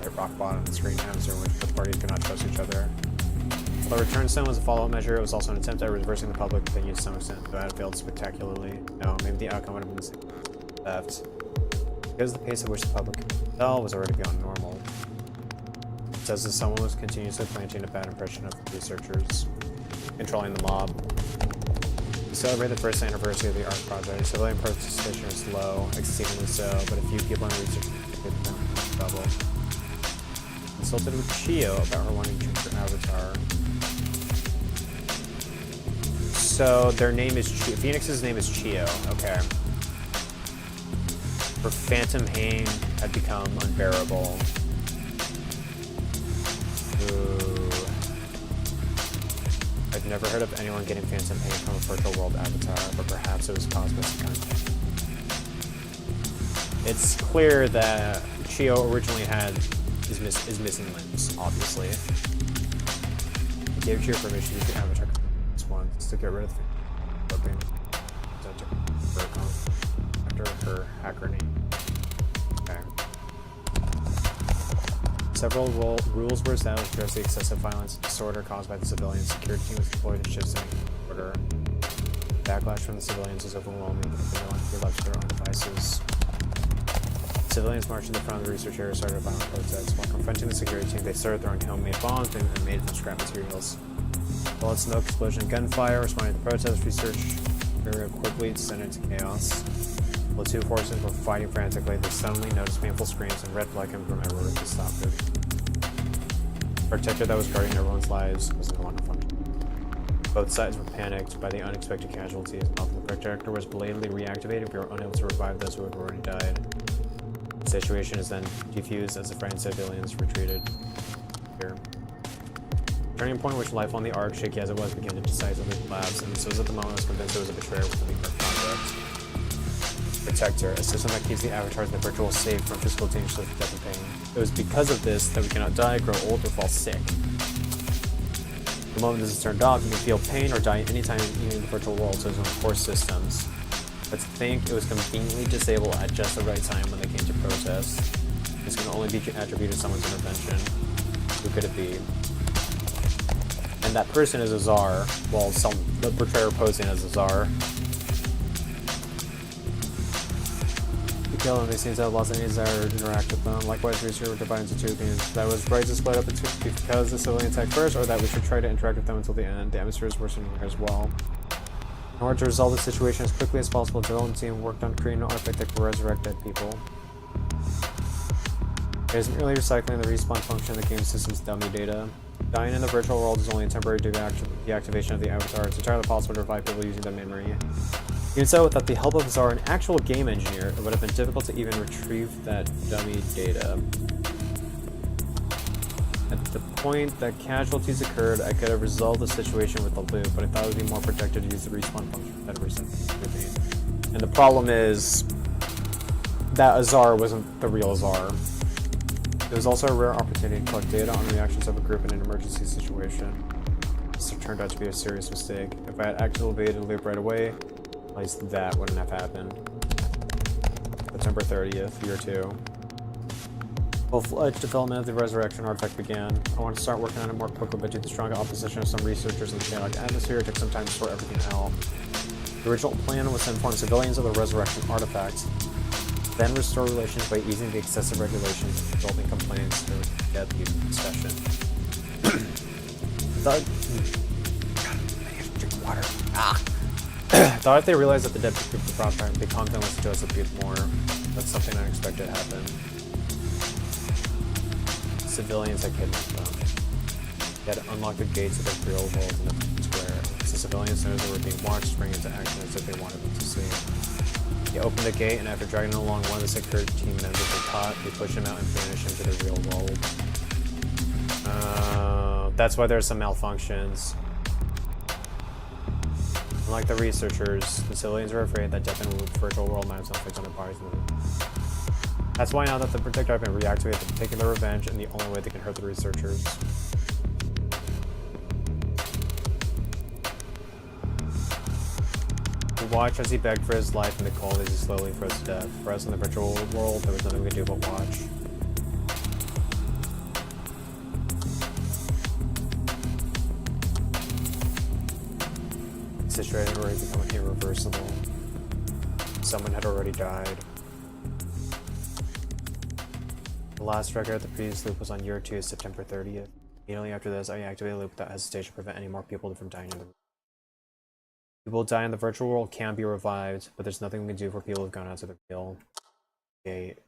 hit rock bottom and screen times in which the parties could not trust each other. While the return stone was a follow-up measure, it was also an attempt at reversing the public opinion to some extent, but that failed spectacularly. No, maybe the outcome would have been the same theft. Because the pace at which the public fell was already beyond normal. It says that someone was continuously planting a bad impression of the researchers, controlling the mob. We celebrate the first anniversary of the Ark project. Civilian participation was low, exceedingly so, but a few people in the research found trouble. Consulted with Chio about her wanting to change her avatar. So their name is Chio. Phoenix's name is Chio. Okay. Her phantom pain had become unbearable. Ooh. I've never heard of anyone getting phantom pain from a virtual world avatar, but perhaps it was caused by some kind of... It's clear that Chio originally is missing limbs, obviously. I gave Chio permission to use the avatar once to get rid of the after her hacker name. Okay. Several rules were established to address the excessive violence and disorder caused by the civilians. Security team was deployed in shifts in order. Backlash from the civilians was overwhelming, but they no longer left to their own devices. Civilians marched to the front of the research area and started a violent protest. While confronting the security team, they started throwing homemade bombs and made from scrap materials. Blood, smoke, explosion, and gunfire responding to the protest. Research area quickly descended into chaos. While the two forces were fighting frantically, they suddenly noticed painful screams and red flag coming from everywhere to stop it. The protector that was guarding everyone's lives was no longer functioning. Both sides were panicked by the unexpected casualties. Often the protector was blatantly reactivated. We were unable to revive those who had already died. The situation is then defused as the frightened civilians retreated. Here. The turning point in which life on the Ark, shaky as it was, began to decisively collapse, and this was at the moment I was convinced it was a betrayer within the Ark project. Protector, a system that keeps the avatars in the virtual safe from physical danger such as death and pain. It was because of this that we cannot die, grow old, or fall sick. The moment this is turned off, you can feel pain or die anytime in the virtual world, so there's no core systems. But to think it was conveniently disabled at just the right time when they came to protest. This can only be attributed to someone's intervention. Who could it be? And that person is a czar, while the betrayer posing as a czar. To kill them, they seem to have lost any desire to interact with them. Likewise, researchers were divided into two opinions. That was right to split up into because the civilian attacked first, or that we should try to interact with them until the end. The atmosphere is worsening here as well. In order to resolve the situation as quickly as possible, the development team worked on creating an artifact that could resurrect dead people. It is merely recycling the respawn function of the game system's dummy data. Dying in the virtual world is only a temporary deactivation of the avatar. It's entirely possible to revive people using that memory. Even so, without the help of Czar, an actual game engineer, it would have been difficult to even retrieve that dummy data. At the point that casualties occurred, I could have resolved the situation with the loop, but I thought it would be more productive to use the respawn function instead of resetting. And the problem is that Azar wasn't the real Azar. It was also a rare opportunity to collect data on reactions of a group in an emergency situation. This turned out to be a serious mistake. If I had activated the loop right away, at least that wouldn't have happened. September 30th, year 2. Full-fledged development of the resurrection artifact began. I wanted to start working on it more quickly, but due to the strong opposition of some researchers in the chaotic atmosphere, it took some time to sort everything out. The original plan was to inform civilians of the resurrection artifact, then restore relations by easing the excessive regulations and resulting complaints through death use discussion. I need to drink water. Thought if they realized that the dead people the prospect would be confident to Joseph Booth more. That's something unexpected happened. civilians had kidnapped them. They had to unlock the gates of the real world in the square. As the civilians noticed they were being watched, spring into action as if they wanted them to see. He opened the gate, and after dragging along one of the security team members they caught, they pushed him out and banished him to the real world. That's why there's some malfunctions. Unlike the researchers, the civilians were afraid that death in the virtual world might have some effect on their bodies. That's why now that the Protector have been reactivated, they're taking their revenge, and the only way they can hurt the researchers. We watched as he begged for his life in the cold as he slowly froze to death. For us in the virtual world, there was nothing we could do but watch. The situation had already become irreversible. Someone had already died. The last record of the previous loop was on year 2, September 30th. Immediately after this, I activated the loop without hesitation to prevent any more people from dying in the room. People who die in the virtual world can be revived, but there's nothing we can do for people who've gone out to the real gate.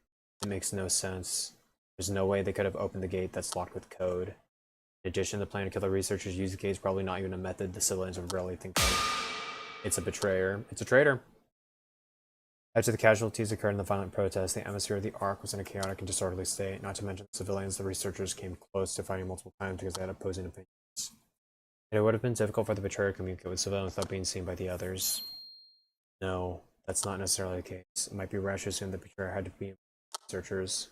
It makes no sense. There's no way they could have opened the gate that's locked with code. In addition, the plan to kill the researchers use the gate is probably not even a method the civilians would really think of. It's a betrayer. It's a traitor. After the casualties occurred in the violent protests, the atmosphere of the Ark was in a chaotic and disorderly state. Not to mention the civilians, the researchers came close to fighting multiple times because they had opposing opinions. It would have been difficult for the betrayer to communicate with civilians without being seen by the others. No, that's not necessarily the case. It might be rash to assume the betrayer had to be researchers.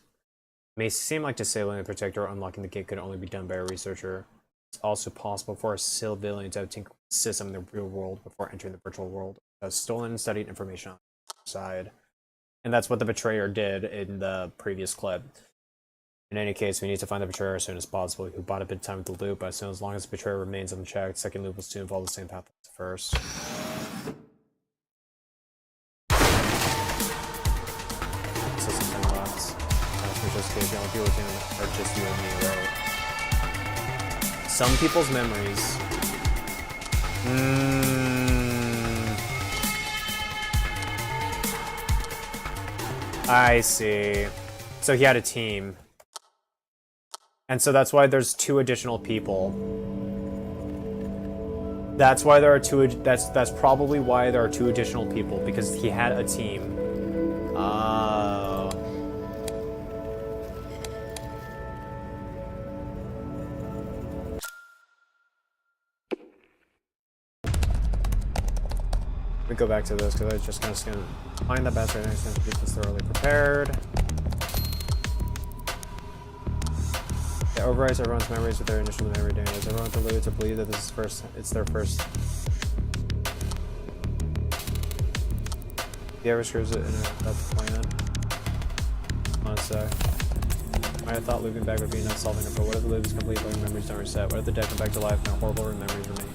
It may seem like disabling the Protector or unlocking the gate could only be done by a researcher. It's also possible for a civilian to have tinkered with the system in the real world before entering the virtual world, has stolen and studied information on the side. And that's what the betrayer did in the previous clip. In any case, we need to find the betrayer as soon as possible. Who bought a bit of time with the loop, but as long as the betrayer remains unchecked, second loop will soon follow the same path as the first. System 10 left. Just the only people who are just you and me, right? Some people's memories. I see. So he had a team. And so that's why there's 2 additional people. That's why there are 2. That's probably why there are 2 additional people, because he had a team. We go back to this because I was just kind of going to find the best right next time to keep this thoroughly prepared. It overrides everyone's memories with their initial memory damage. Everyone deluded to believe that this is it's their first. He ever screws it in that's the plan. One sec. I had thought looping back would be enough solving it, but what if the loop is complete but memories don't reset? What if the dead come back to life and horrible memories remain?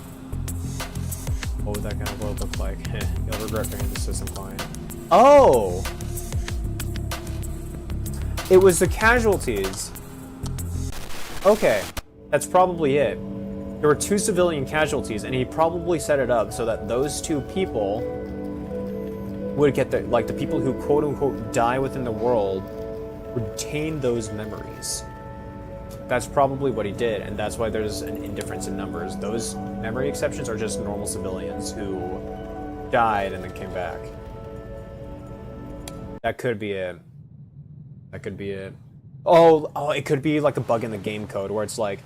What would that kind of world look like? You'll regret bringing the system fine. Oh! It was the casualties. Okay, that's probably it. There were 2 civilian casualties, and he probably set it up so that those 2 people would get the people who quote-unquote die within the world retain those memories. That's probably what he did, and that's why there's an indifference in numbers. Those memory exceptions are just normal civilians who died and then came back. That could be it. That could be it. Oh, it could be like a bug in the game code where it's like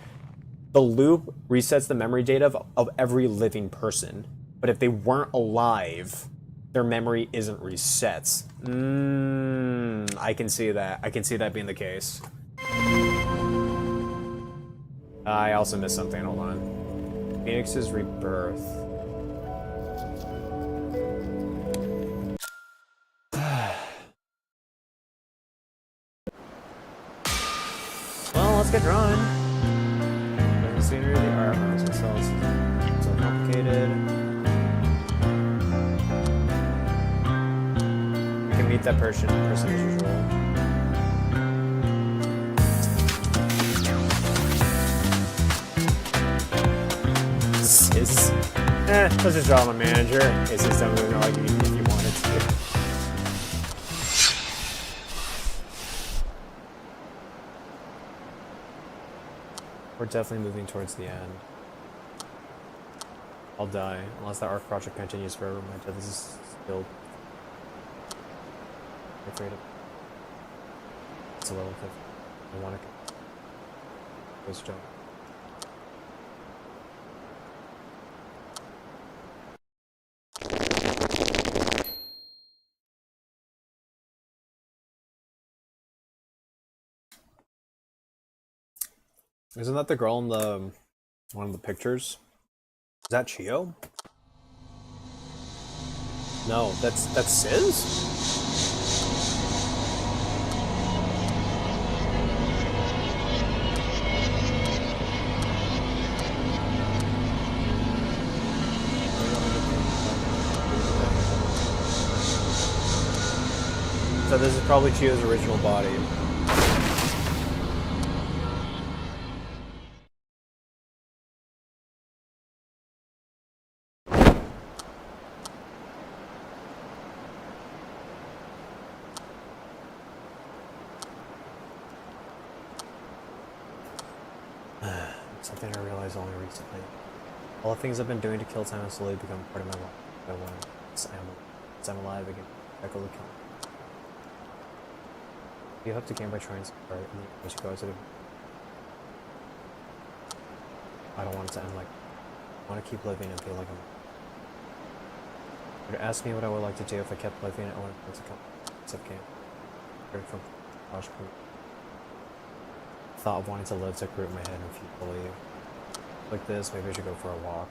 the loop resets the memory data of every living person, but if they weren't alive, their memory isn't reset. I can see that. I can see that being the case. I also missed something. Hold on. Phoenix's rebirth. Well, let's get drawn. Doesn't seem to really armor themselves. So complicated. We can meet that person as usual. Let's just draw my manager. It's just something like if you wanted to. We're definitely moving towards the end. I'll die unless that Ark project continues forever. My death is still afraid of. It's a level 50. I want to go jump. Isn't that the girl in the one of the pictures? Is that Chio? No, that's Sis? So this is probably Chio's original body. Something I realized only recently. All the things I've been doing to kill time have slowly become part of my life. But once I'm alive again, I go to kill. You hope to gain by trying to start and then once you go to the... I don't want it to end like... I want to keep living and feel like I'm... You'd ask me what I would like to do if I kept living, I want to come game. From thought of wanting to live took root in my head and if you believe. Like this, maybe I should go for a walk.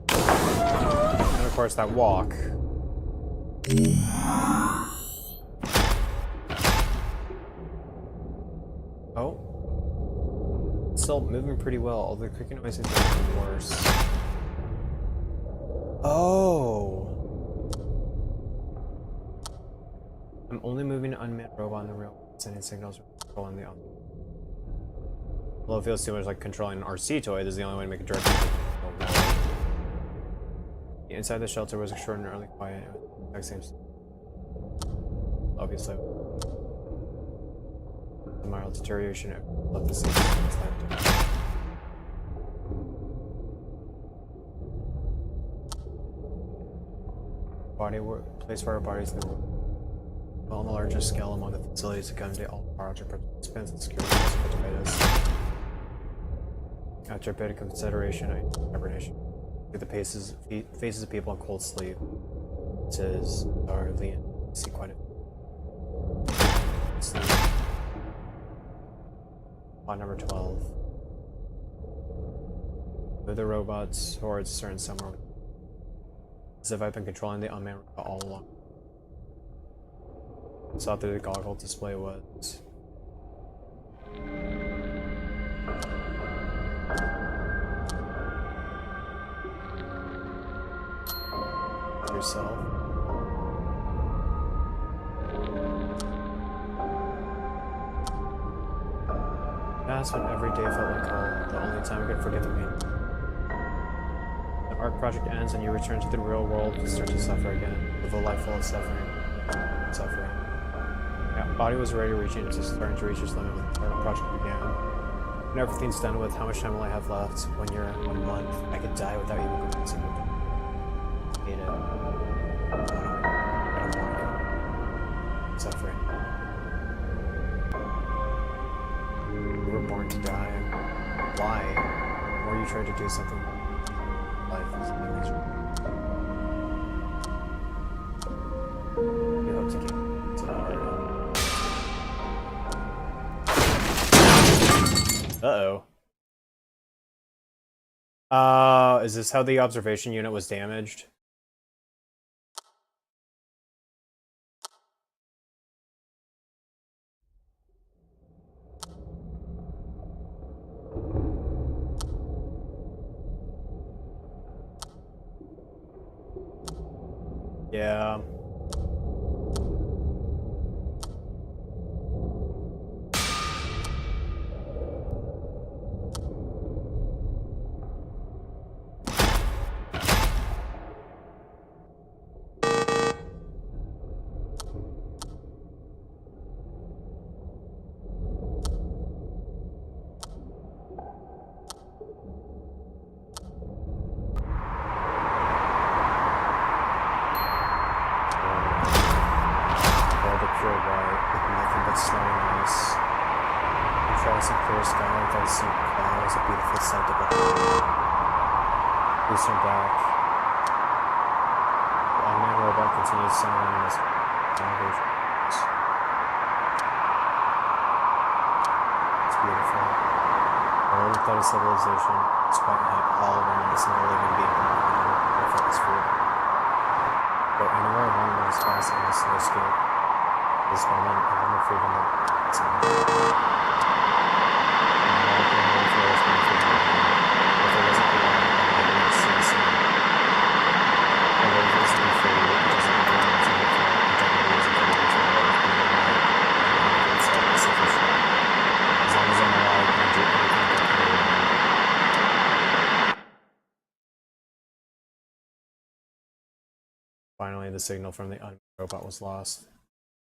And of course that walk. Oh. It's still moving pretty well, although the creaking noises are getting worse. Oh. I'm only moving an unmanned robot on the rail, sending signals controlling the other. Well, it feels too much like controlling an RC toy. This is the only way to make a direct inside the shelter was extraordinarily quiet. It was the exact same. Obviously, the mild deterioration of the scene. Body place for our bodies in the world. On the largest scale among the facilities to accommodate all project participants and security participants. After a bit of consideration, I hibernation. Through the faces of people in cold sleep. Says Darlene. See quite a sleep. Plot number 12. With the robots, hordes certain somewhere. As if I've been controlling the unmanned robot all along. Saw through the goggle display was yourself. That's when every day felt like home, the only time I could forget the pain. The Ark project ends and you return to the real world to start to suffer again, live a life full of suffering. Yeah, body was already starting to reach its limit when the Ark project began. When everything's done with, how much time will I have left? 1 year, 1 month. I could die without even going to hate it. I don't want it. Suffering. We were born to die. Why? The more you try to do something, life is miserable. You hope to keep to the heart. Uh-oh. Is this how the observation unit was damaged? Yeah. Nice and clear sky, that is so clouds, a beautiful sight to behold. Please turn back. The unmanned robot continues sounding in this language. It's beautiful. A world without a civilization, despite all around us, not a living being I felt this freedom. Go anywhere I want, move as fast and as no escape. This moment, I have more freedom than it's in me. Finally, the signal from the unmanned robot was lost.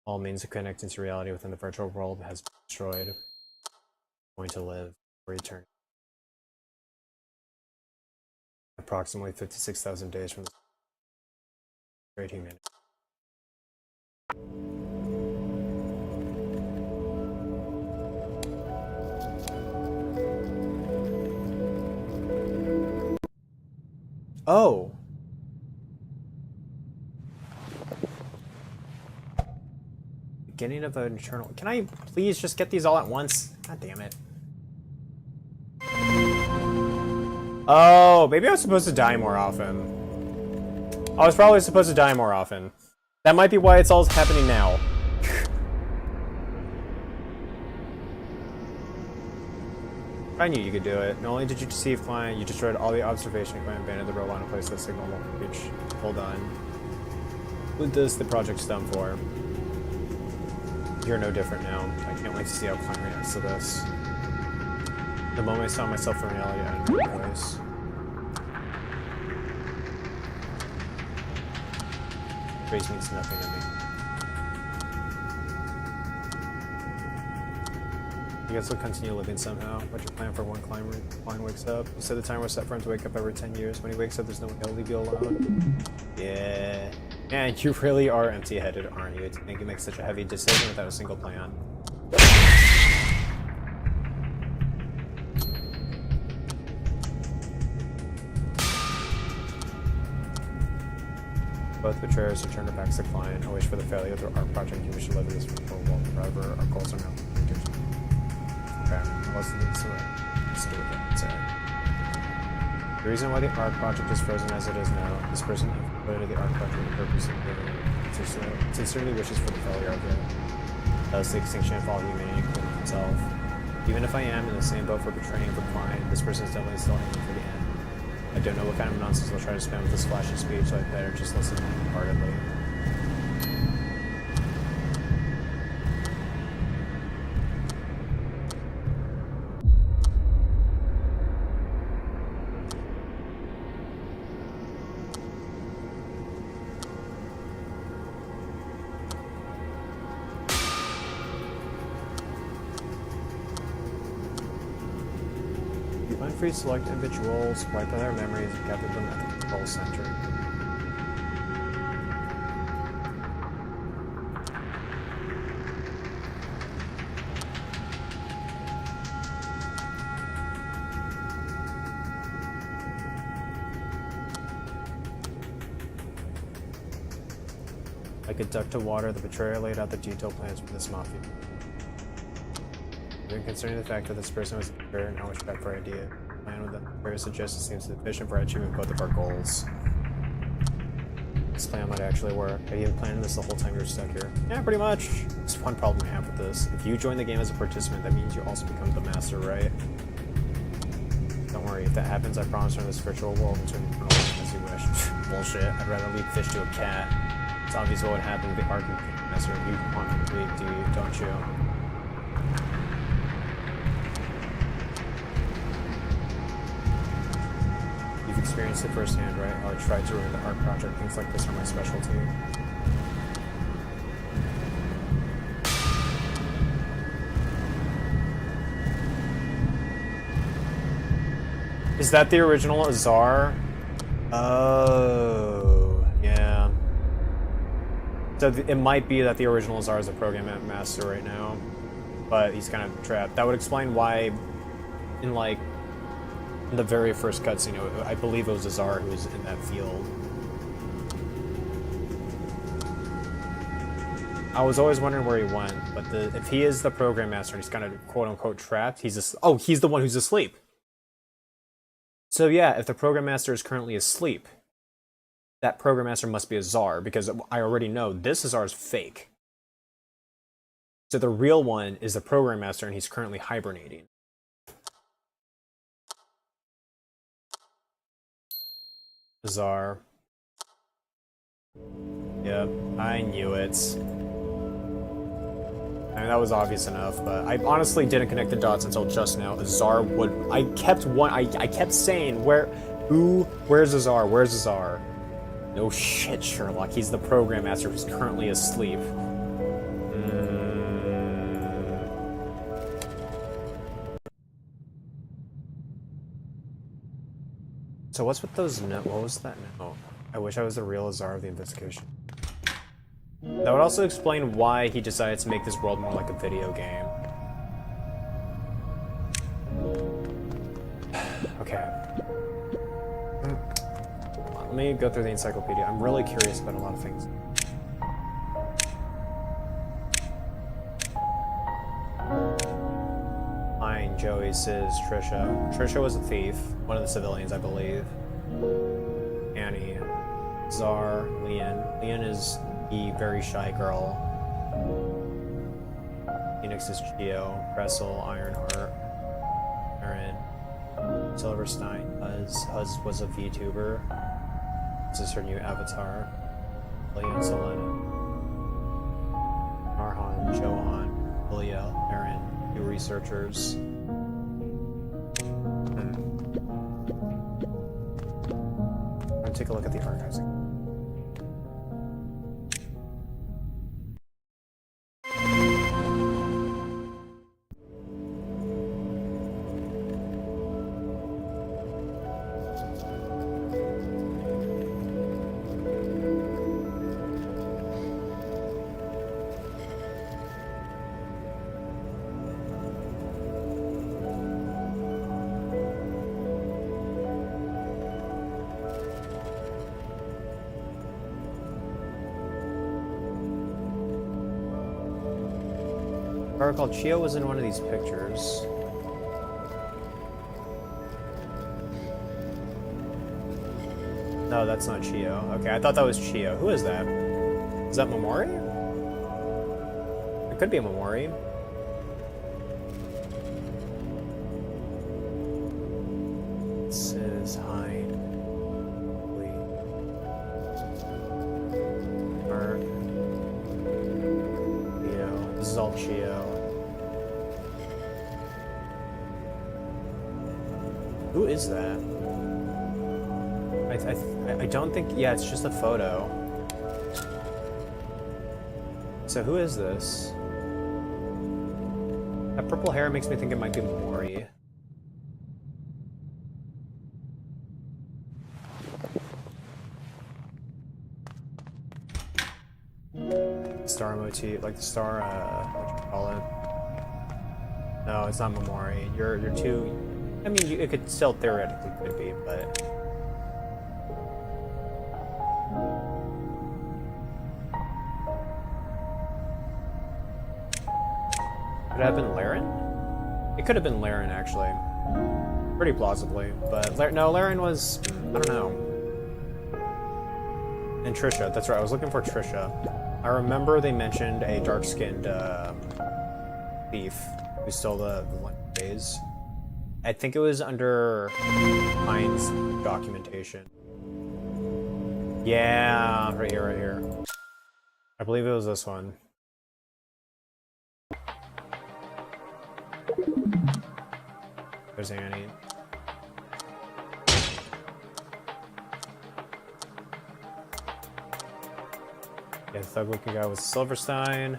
All means of connecting to reality within the virtual world has been destroyed. I'm going to live for eternity. Approximately 56,000 days from the great humanity. Oh! Beginning of an eternal. Can I please just get these all at once? God damn it. Oh, maybe I was supposed to die more often. I was probably supposed to die more often. That might be why it's all happening now. I knew you could do it. Not only did you deceive client, you destroyed all the observation equipment, abandoned the robot in a place that signal won't reach. Hold on. What does the project stand for? You're no different now. I can't wait to see how Klein reacts to this. The moment I saw myself in reality, I didn't realize. Praise means nothing to me. You guys will continue living somehow. What's your plan for when Klein wakes up? You said the timer was set for him to wake up every 10 years. When he wakes up, there's no one to leave you alone. Yeah. Man, you really are empty-headed, aren't you? To think you make such a heavy decision without a single plan. Both betrayers return their backs to client. I wish for the failure of the art project. You wish to live in this world forever. Our goals are now. Okay, let's do it again. The reason why the art project is frozen as it is now, this person infiltrated the art project with the purpose of sincerely wishes for the failure of it. Thus, the extinction of all humanity, including himself. Even if I am in the same boat for betraying the client, this person is definitely still aiming for the end. I don't know what kind of nonsense they'll try to spam with this flashy speech, so I'd better just listen heartedly. Unfree select individuals, wipe out their memories, and gather them at the control center. Like a duck to water, the betrayer laid out the detailed plans for this mafia. Even concerning the fact that this person was a betrayer and how much back for idea. The plan with the betrayer suggested seems sufficient for achieving both of our goals. This plan might actually work. Have you been planning this the whole time you're stuck here? Yeah, pretty much. There's one problem I have with this. If you join the game as a participant, that means you also become the master, right? Don't worry, if that happens, I promise from this virtual world and turn the world as you wish. Bullshit. I'd rather lead fish to a cat. It's obvious what would happen with the Ark master. You want me to lead, do you? Don't you? Experienced it firsthand, right? How I tried to ruin the art project. Things like this are my specialty. Is that the original Azar? Oh, yeah. So it might be that the original Azar is a program master right now. but he's kind of trapped. That would explain why, in like in the very first cutscene, I believe it was Azar who was in that field. I was always wondering where he went, but if he is the program master and he's kind of quote-unquote trapped, he's the one who's asleep. So yeah, if the program master is currently asleep, that program master must be Azar, because I already know this Azar is fake. So the real one is the program master, and he's currently hibernating. Azar. Yep, I knew it. I mean, that was obvious enough, but I honestly didn't connect the dots until just now. Azar would... I kept saying, where's Azar? Where's Azar? No shit, Sherlock. He's the program master who's currently asleep. So what's with those what was that note? I wish I was the real Azar of the investigation. That would also explain why he decided to make this world more like a video game. Okay. Let me go through the encyclopedia. I'm really curious about a lot of things. Fine, Joey, Sis, Trisha. Trisha was a thief. One of the civilians, I believe. Annie. Czar. Leon. Leon is the very shy girl. Phoenix is Geo. Cressel. Ironheart. Aaron. Silverstein. Huz was a VTuber. This is her new avatar. Leon Selena. Marhan. Johan. Lilia. Aaron. Two researchers. I'm gonna take a look at the archives. If I recall, Chio was in one of these pictures. No, that's not Chio. Okay, I thought that was Chio. Who is that? Is that Momori? It could be a Momori. This is Hein. Mark. Chio. This is all Chio. Who is that? I don't think... Yeah, it's just a photo. So who is this? That purple hair makes me think it might be Mori. Star motif, like the star, what you call it? No, it's not Momori. You're too... I mean, it could still theoretically could be, but... Could it have been Laren? It could have been Laren, actually. Pretty plausibly, but... No, Laren was... I don't know. And Trisha, that's right, I was looking for Trisha. I remember they mentioned a dark-skinned thief who stole the days. I think it was under Hein's documentation. Yeah, right here, right here. I believe it was this one. There's Annie. Yeah, thug-looking guy was Silverstein.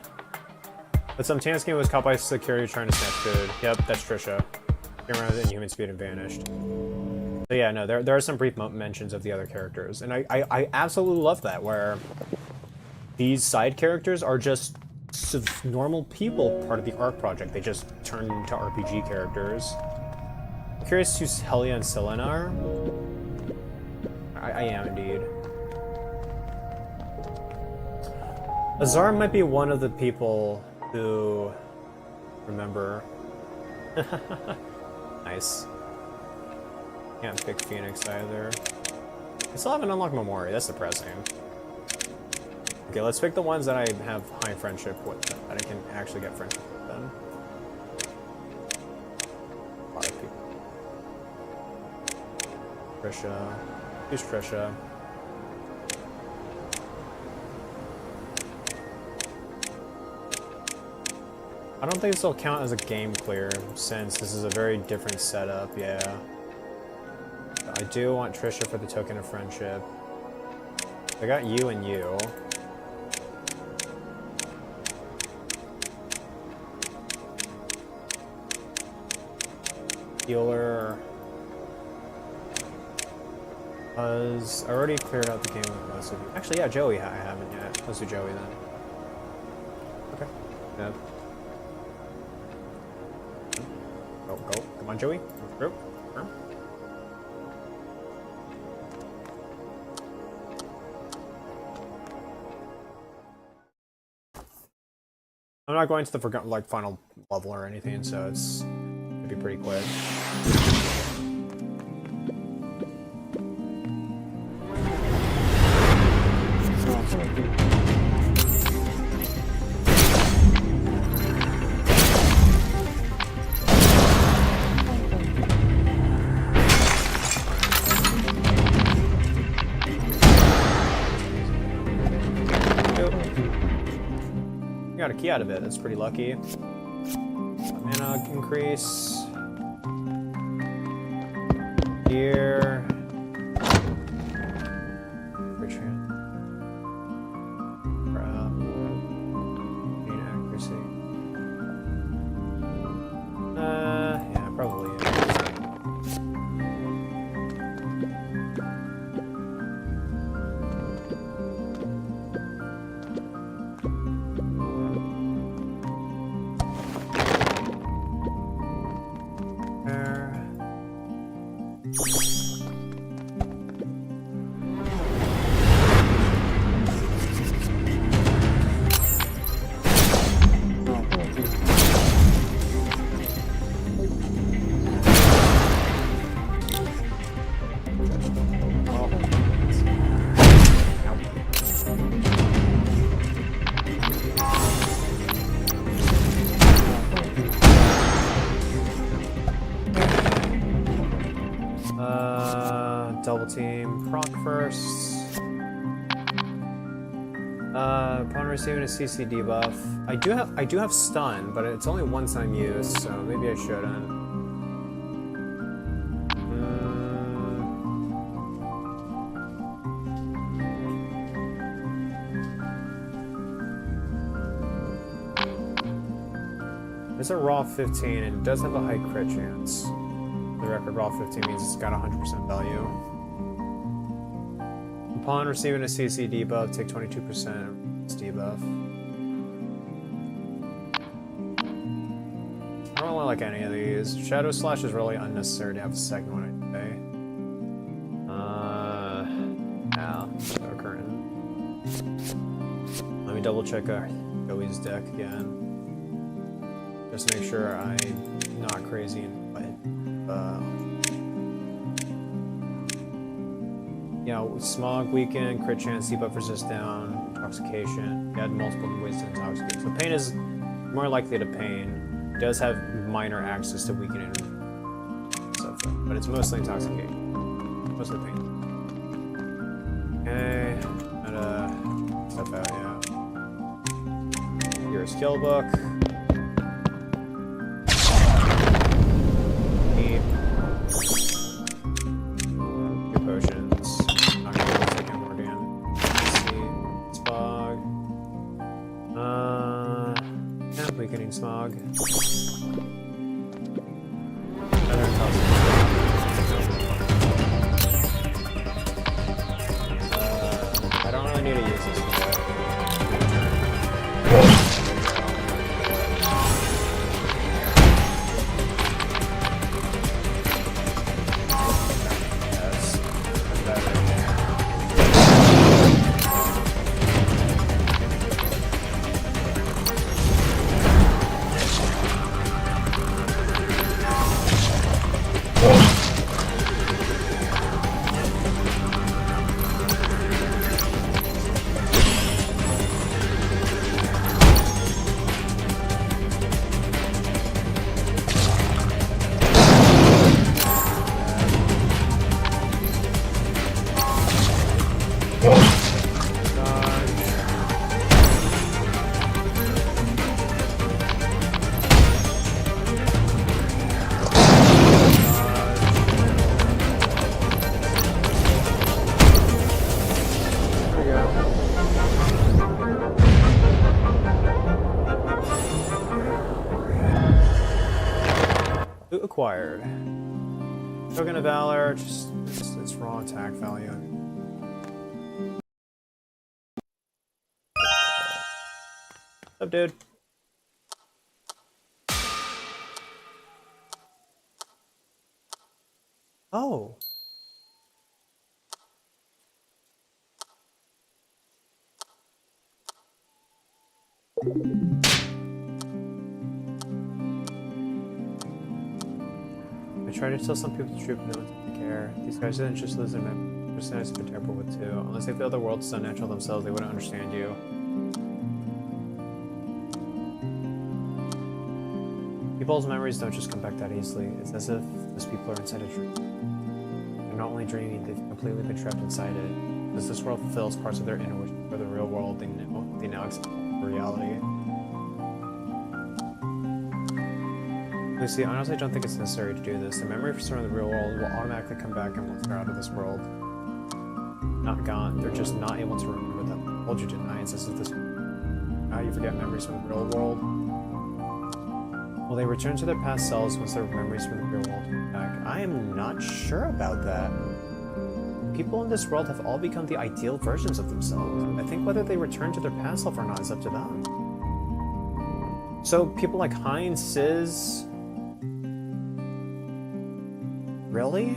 But some Tansky was caught by security trying to snatch food. Yep, that's Trisha. Came around at inhuman speed and vanished. So yeah, no, there are some brief mentions of the other characters. And I absolutely love that, where these side characters are just normal people part of the Ark project. They just turned into RPG characters. I'm curious who Helia and Selena are. I am indeed. Azar might be one of the people who remember. Nice. Can't pick Phoenix either. I still haven't unlocked Memori, that's depressing. Okay, let's pick the ones that I have high friendship with, that I can actually get friendship with them. A lot of people. Trisha. Who's Trisha? I don't think this will count as a game clear, since this is a very different setup, yeah. I do want Trisha for the token of friendship. I got you and you. Healer. I already cleared out the game with most of you. Actually, yeah, Joey I haven't yet. Let's do Joey then. Okay. Yeah. Go, go. Come on, Joey. Go. I'm not going to the final level or anything, so it's gonna be pretty quick. Got a key out of it, that's pretty lucky. Mana increase. Here. Gain accuracy. Yeah, probably. Double team proc first. Upon receiving a CC debuff, I do have stun, but it's only one time use, so maybe I shouldn't. It's a raw 15, and it does have a high crit chance. The record raw 15 means it's got 100% value. Upon receiving a CC debuff, take 22% debuff. I don't really like any of these. Shadow Slash is really unnecessary to have a second one, I'd say. Yeah, Shadow Curtain. Let me double check Joey's deck again. Just to make sure I'm not crazy and yeah, Smog weaken, crit chance, debuff resist down, intoxication. You add multiple ways to intoxicate. So pain is more likely to pain. It does have minor access to weakening stuff, but it's mostly intoxicate. Mostly pain. Okay, gotta stuff out, yeah. Your skill book. Weakening Smog. I don't really need to use this for that. Loot acquired. Token of Valor, just it's raw attack value. What's up, dude? Oh. I tried to tell some people the truth, no one seemed to care. These guys didn't just lose their memory. Personalities have been tampered with too. Unless they feel the world's so natural themselves, they wouldn't understand you. People's memories don't just come back that easily. It's as if those people are inside a dream. They're not only dreaming, they've completely been trapped inside it. Because this world fulfills parts of their inner wish for the real world they now accept reality. Lucy, honestly, I don't think it's necessary to do this. The memory for someone in the real world will automatically come back and once they're out of this world. Not gone, they're just not able to remember them. I told you, didn't I? It's as if this... How you forget memories from the real world? Will they return to their past selves once their memories from the real world come back? I am not sure about that. People in this world have all become the ideal versions of themselves. I think whether they return to their past self or not is up to them. So people like Heinz, Sizz... Really?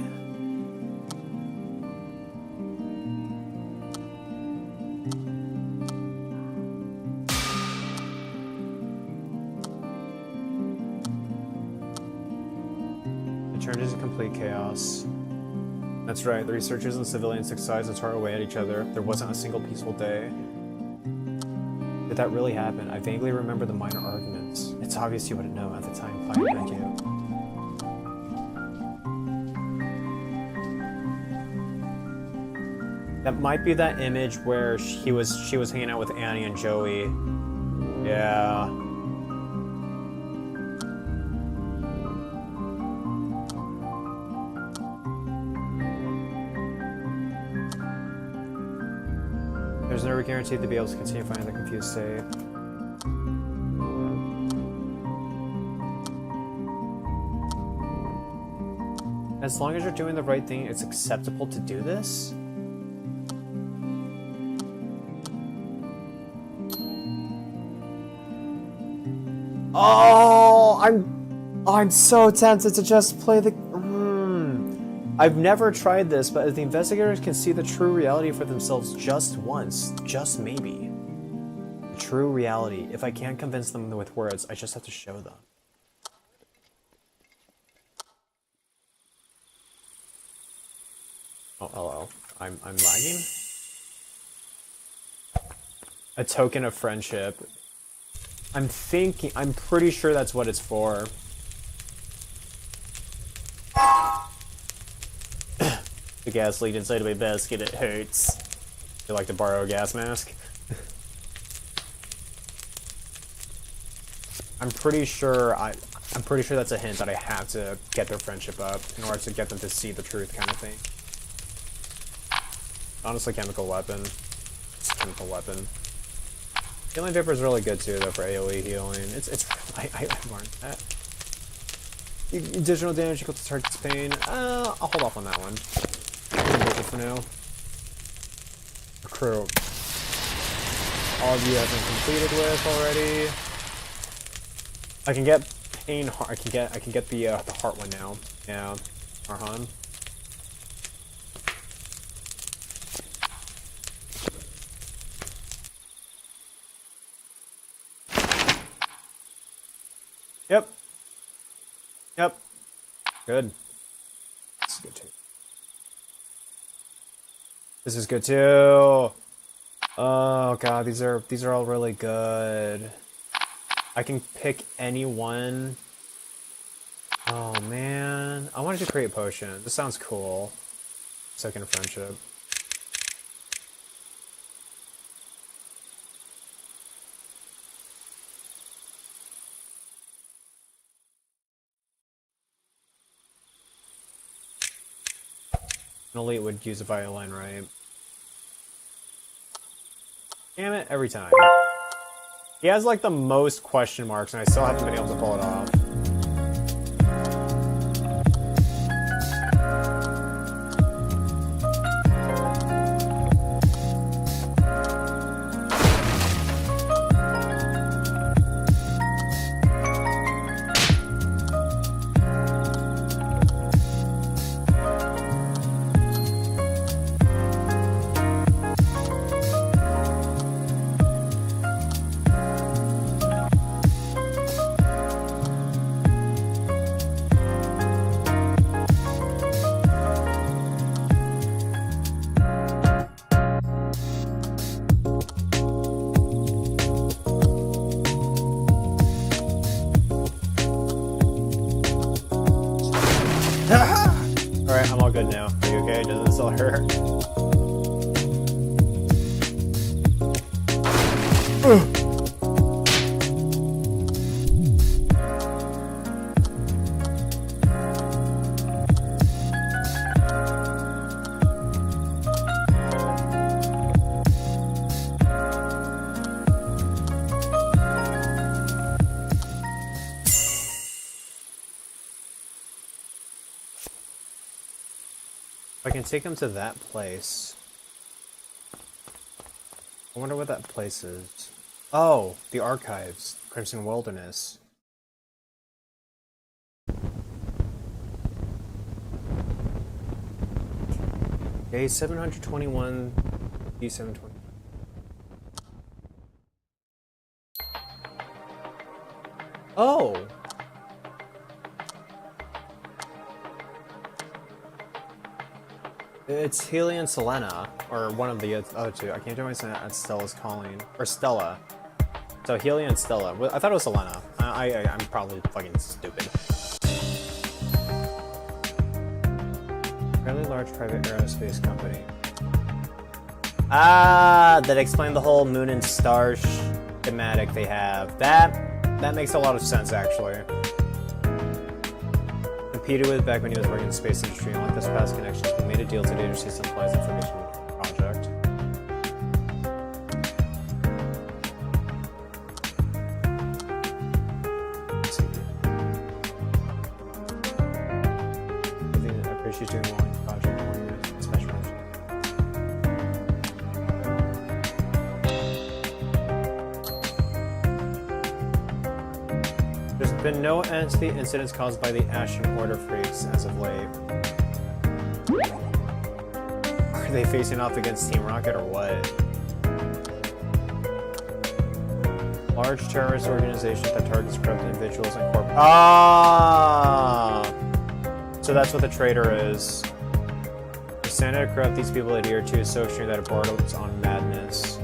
It turned into complete chaos. That's right, the researchers and civilians took sides and tore away at each other. There wasn't a single peaceful day. Did that really happen? I vaguely remember the minor arguments. It's obvious you wouldn't know at the time. I met you. That might be that image where she was hanging out with Annie and Joey. Yeah. There's never a guarantee to be able to continue finding the confused state. As long as you're doing the right thing, it's acceptable to do this? Oh, I'm so tempted to just play the... I've never tried this, but if the investigators can see the true reality for themselves just once, just maybe. The true reality. If I can't convince them with words, I just have to show them. Oh, hello. I'm lagging? A token of friendship. I'm pretty sure that's what it's for. The gas leaked inside of my basket, it hurts. You like to borrow a gas mask? I'm pretty sure that's a hint that I have to get their friendship up in order to get them to see the truth kind of thing. Honestly, chemical weapon. It's a chemical weapon. Healing Vapor is really good too, though, for AoE healing. I learned that. Additional damage equal to target's pain. I'll hold off on that one. For now. Recruit. All of you have been completed with already. I can get pain. I can get the heart one now. Yeah, Arhan. Yep. Yep. Good. This is good too. This is good too. Oh god, these are all really good. I can pick any one. Oh man, I wanted to create a potion. This sounds cool. Second of friendship. An elite would use a violin, right? Damn it, every time. He has like the most question marks, and I still haven't been able to pull it off. Alright, I'm all good now. Are you okay? Doesn't it still hurt? I can take him to that place. I wonder what that place is. Oh, the archives. Crimson Wilderness. Day 721, D720. Oh! It's Healy and Selena, or one of the other two. I can't do my saying that Stella's calling. Or Stella. So Healy and Stella. I thought it was Selena. I'm probably fucking stupid. Fairly large private aerospace company. Ah, that explained the whole moon and star thematic they have. That makes a lot of sense, actually. Competed with back when he was working in the space industry, and like this past connections, we made a deal today to receive some supplies information project. Let's see. I appreciate you doing well in your project. Special. There's been no end to the incidents caused by the Ashen Order freaks as of late. Are they facing off against Team Rocket or what? Large terrorist organization that targets corrupt individuals and corp. Ah! So that's what the traitor is. The standard of corrupt these people adhere to is so extreme that it borders on madness.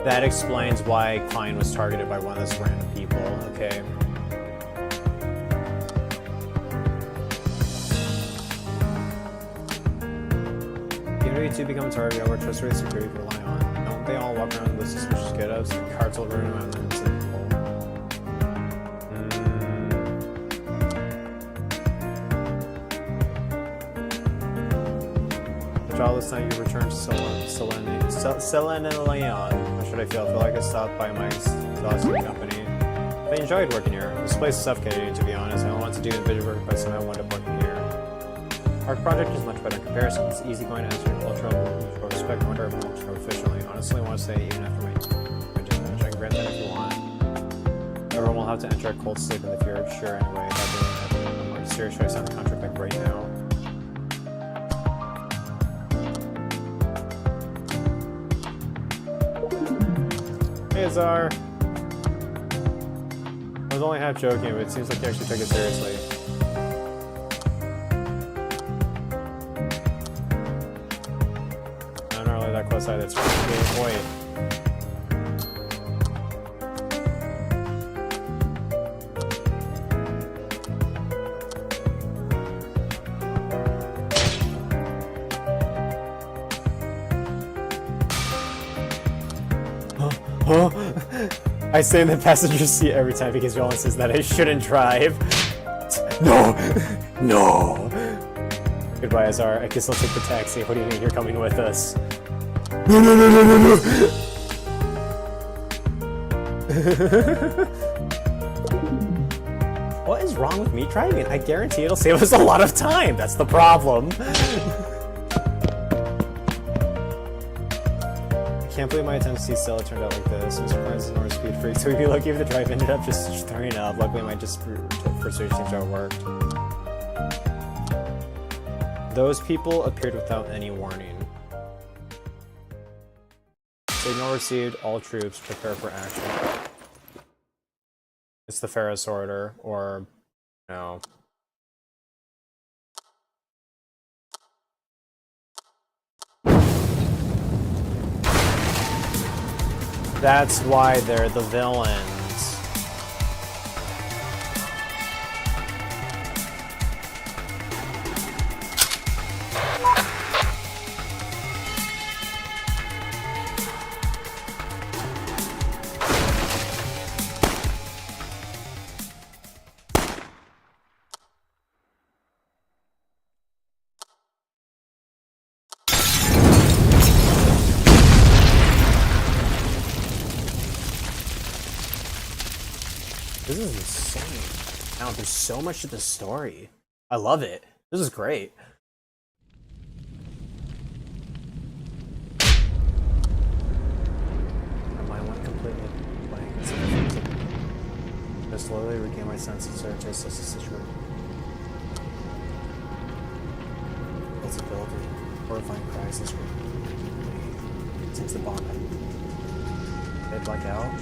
That explains why Klein was targeted by one of those random people. Okay. You two become a target over trustworthy security to rely on. Don't they all walk around with suspicious get-ups? Cards will ruin them and then After all this time, you return to Selene and Leon. How should I feel? I feel like I stopped by my exhausting company. I enjoyed working here. This place is suffocating, to be honest. I don't want to do individual work, but somehow I wound up working here. Our project is much better in comparison. It's easygoing, answering cultural respect, wonder if it works more efficiently. Honestly, I want to say, even after my dispatch, I can grant that if you want. Everyone will have to enter a cold sleep in the future anyway. Without doing a more serious choice on the contract like right now. Hey, Azar. I was only half joking, but it seems like you actually took it seriously. That quest side that's really wait. Huh? I stay in the passenger seat every time because Yolan says that I shouldn't drive. No! No! Goodbye, Azar. I guess I'll take the taxi. What do you mean you're coming with us? No, no, no, no, no, no! What is wrong with me driving? I guarantee it'll save us a lot of time. That's the problem. I can't believe my attempt to see Stella turned out like this. I'm surprised it's not a speed freak, so we'd be lucky if the drive ended up just throwing up. Luckily, my persuasion seems to have worked. Those people appeared without any warning. Signal received. All troops prepare for action. It's the Ferris order, or no. That's why they're the villains. This is insane. Now, there's so much to the story. I love it. This is great. My mind went completely blank. I slowly regained my sense of search as a situation. Visibility. Horrifying cries and screaming. Since the bomb had. They black out.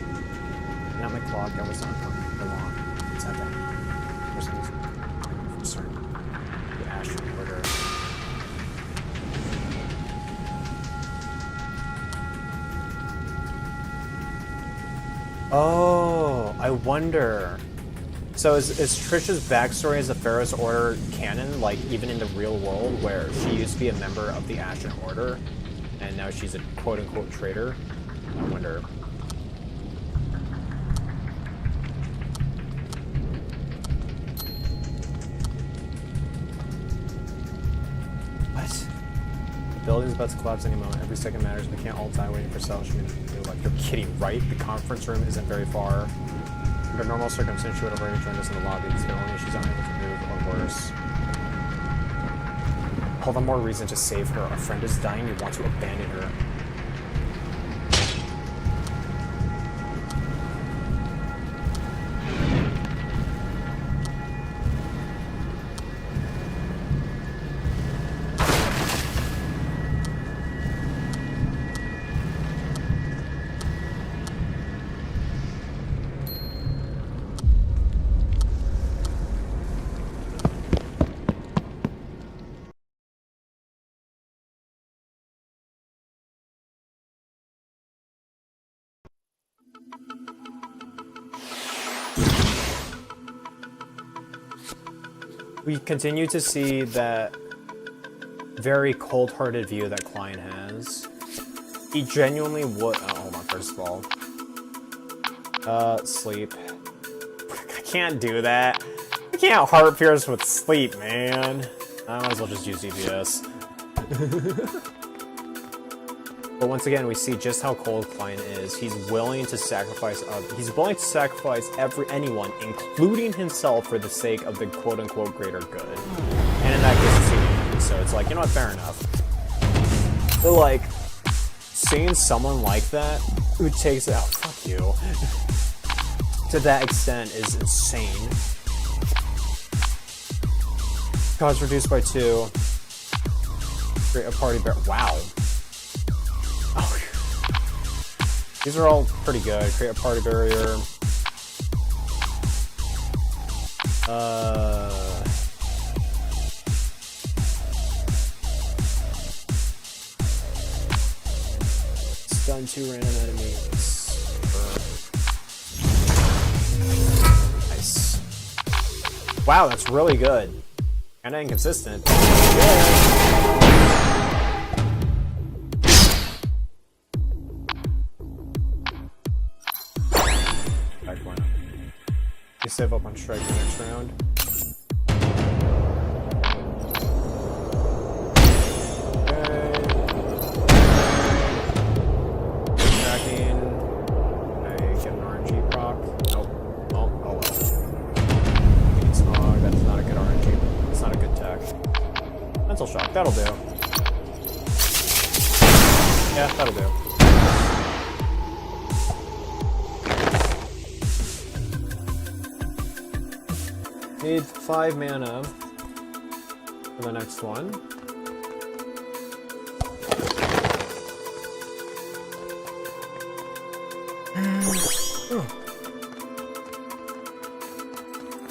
Not my clock, I was not coming for long. Sat down. For some reason, I'm concerned. The Astral Order. Oh, I wonder. So is Trish's backstory as a Ferris Order canon, like even in the real world, where she used to be a member of the Ashen Order, and now she's a quote-unquote traitor? I wonder. Building's about to collapse any moment. Every second matters. We can't all die waiting for Salvation. Like, you're kidding, right? The conference room isn't very far. Under normal circumstances, she would have already joined us in the lobby, because only she's unable to move, or worse. All the more reason to save her. A friend is dying, you want to abandon her. We continue to see that very cold-hearted view that Klein has. He genuinely would. Oh, hold on, first of all. Sleep. I can't do that. I can't heart pierce with sleep, man. I might as well just use DPS. But once again, we see just how cold Klein is. He's willing to sacrifice anyone, including himself, for the sake of the quote-unquote greater good. And in that case, it's humanity, so it's like, you know what, fair enough. But like, seeing someone like that, who takes it out, fuck you, to that extent is insane. Cost reduced by 2. Create a party bear. Wow. Oh. These are all pretty good. Create a party barrier. Stun 2 random enemies. Nice. Wow, that's really good. Kinda inconsistent. Yeah. You save up on strike the next round. Okay. Tracking. I get an RNG that'll do. Yeah, that'll do. Need 5 mana for the next one.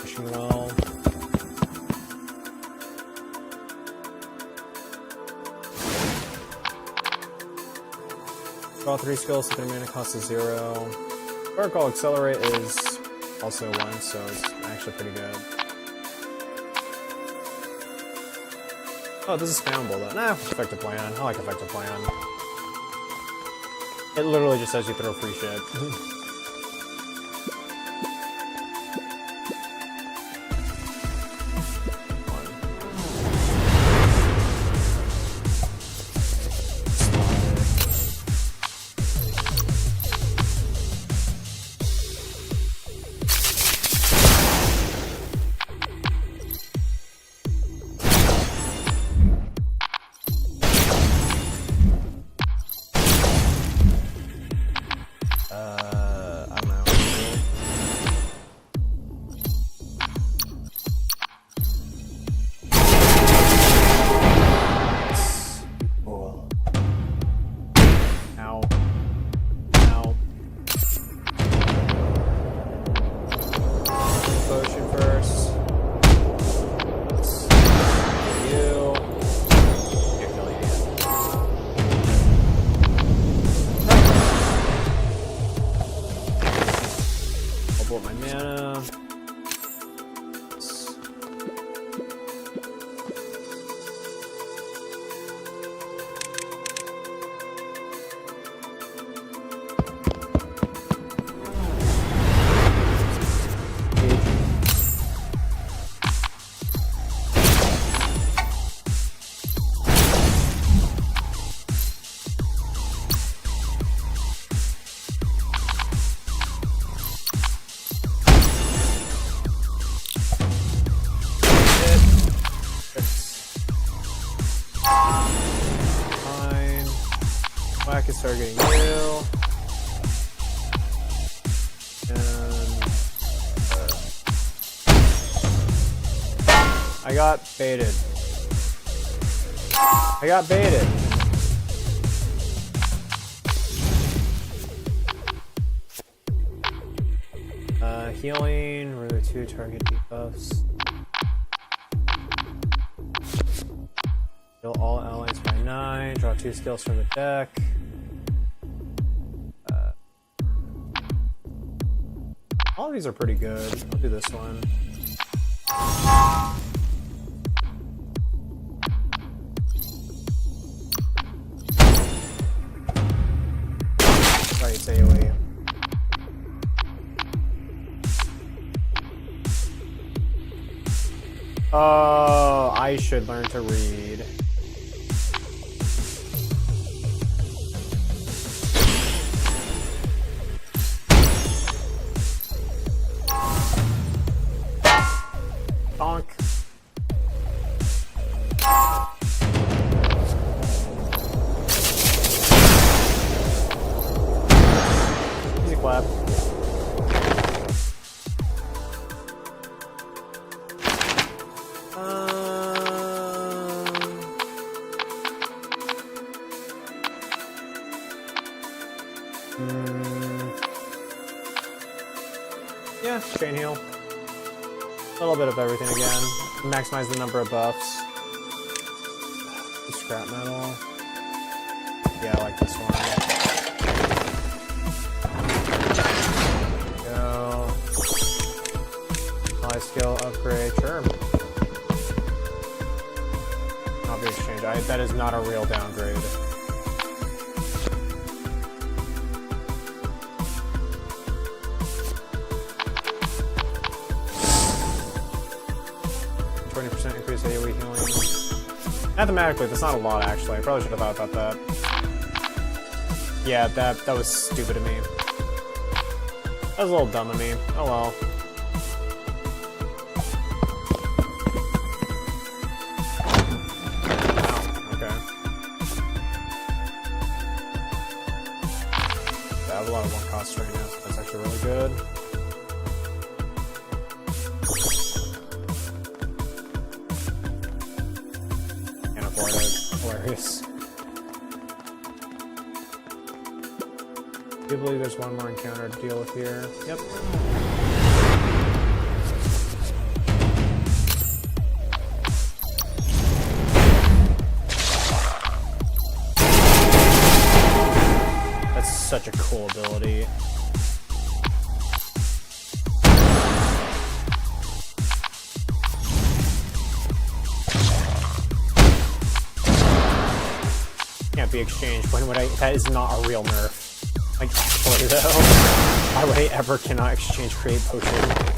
Wishing well. Draw 3 skills, so their mana cost is 0. Protocol Accelerate is also 1, so it's actually pretty good. Oh, this is spammable though. Nah, effective plan. I like effective plan. It literally just says you throw free shit. I can start getting you. And I got baited. I got baited. Healing, really 2 target debuffs. Heal all allies by 9. Draw 2 skills from the deck. All of these are pretty good. I'll do this one. Sorry, it's AoE. Oh, I should learn to read. Bonk. Easy clap. Yeah, chain heal. A little bit of everything again. Maximize the number of buffs. Scrap metal. Yeah, I like this one. There we go. High skill upgrade. Sure. Obvious change. That is not a real downgrade. Increase AoE healing. Mathematically, that's not a lot actually. I probably should have thought about that. Yeah, that was stupid of me. That was a little dumb of me. Oh well. Wow. I have a lot of 1 costs right now, so that's actually really good. Can't afford it. Hilarious. I do believe there's one more encounter to deal with here. Yep. That's such a cool ability. Can't be exchanged. When would I? That is not a real nerf. Like, actually though, why would I ever cannot exchange create potion?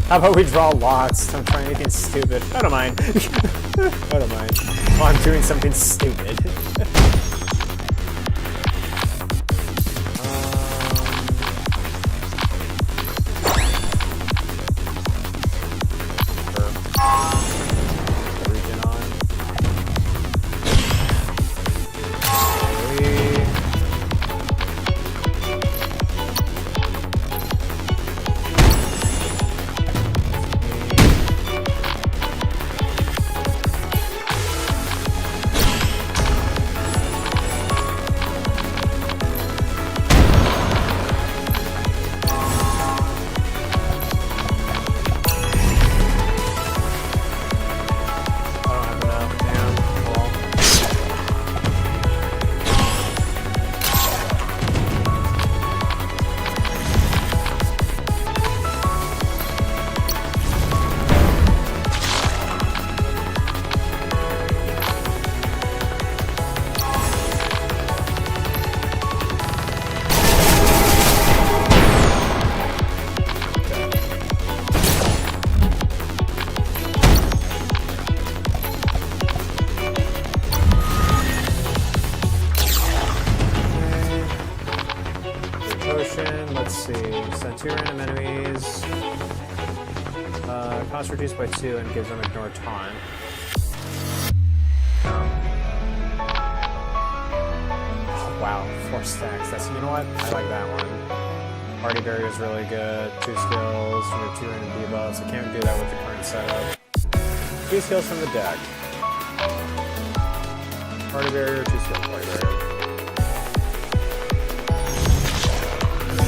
How about we draw lots? Don't try anything stupid. I don't mind. I don't mind. Oh, I'm doing something stupid. Let's see. Send 2 random enemies. Cost reduced by 2 and gives them ignore taunt. Oh, wow, 4 stacks. That's, you know what? I like that one. Party Barrier is really good. 2 skills, remove 2 random debuffs. I can't do that with the current setup. 2 skills from the deck. Party Barrier, 2 skills, Party Barrier.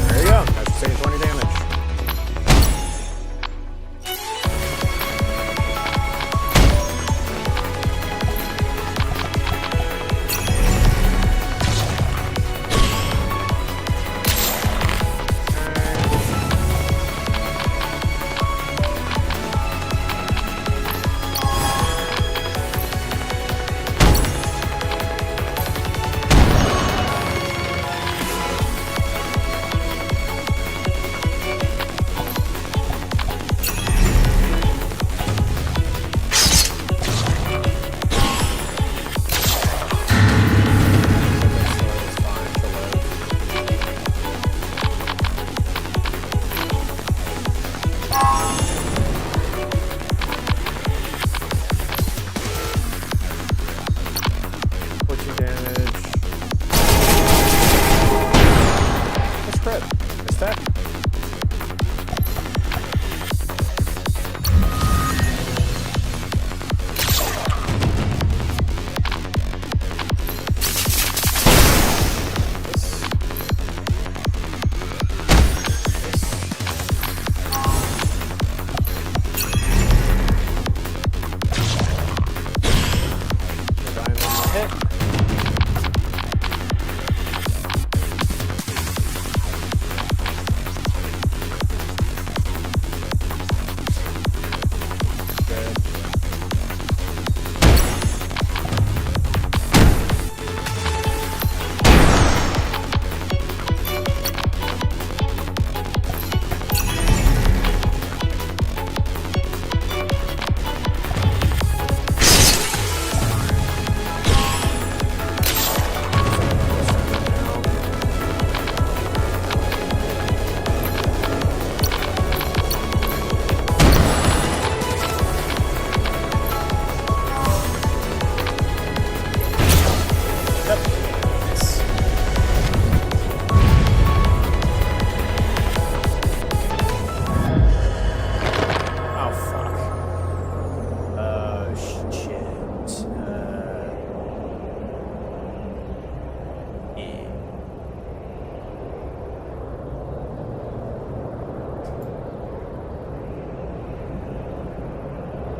There you go. That should save 20 damage.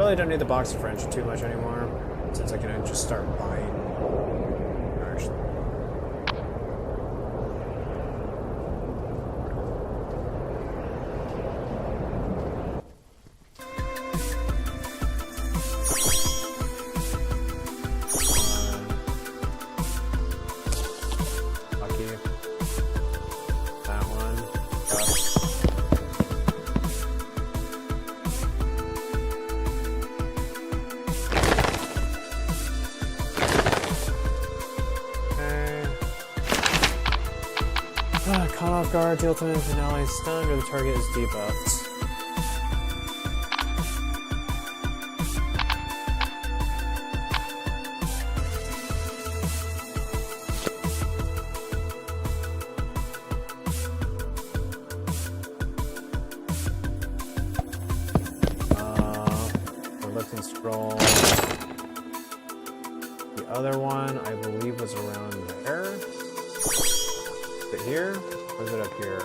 really don't need the box of friendship too much anymore, since I can just start buying. Actually. Caught off guard, deal time if an ally is stunned or the target is debuffed. The lift and scroll. The other one, I believe, was around there. Is it here? Or is it up here?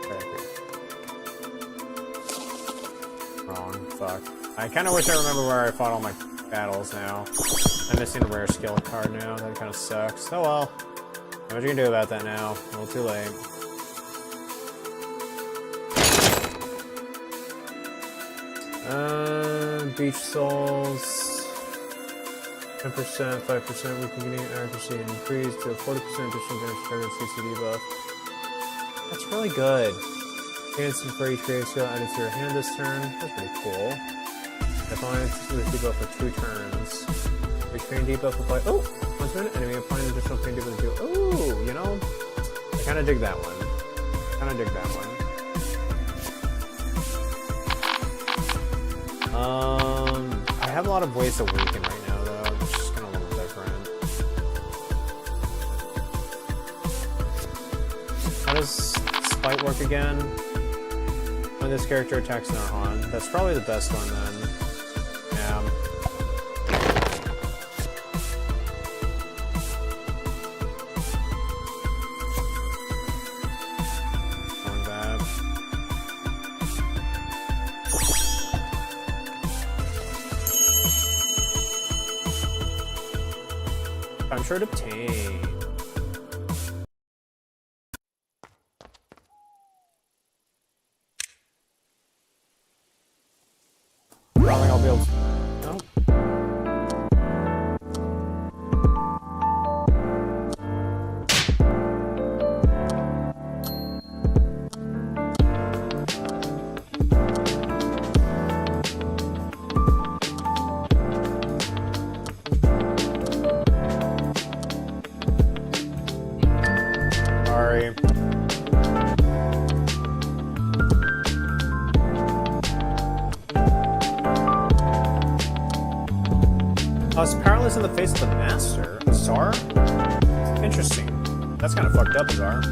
Right here. Wrong. Fuck. I kind of wish I remember where I fought all my battles now. I'm missing a rare skill card now. That kind of sucks. Oh well. What you can do about that now? A little too late. Beach souls. 10%, 5% weakening accuracy increased to a 40% additional damage target CCD buff. That's really good. Chance for each creative skill added to your hand this turn. That's pretty cool. Applying the debuff for 2 turns. Which pain debuff apply. Oh! Once minute, enemy applying additional pain debuff to. Ooh! You know? I kind of dig that one. I have a lot of ways to weaken right now, though. It's just kind of a little different. How does Spite work again? When this character attacks Narhan. That's probably the best one then. Yeah. Going bad. I'm sure to obtain. I don't think I'll be able to. No. Sorry. I was powerless in the face of the master. Czar? Interesting. That's kind of fucked up, Czar.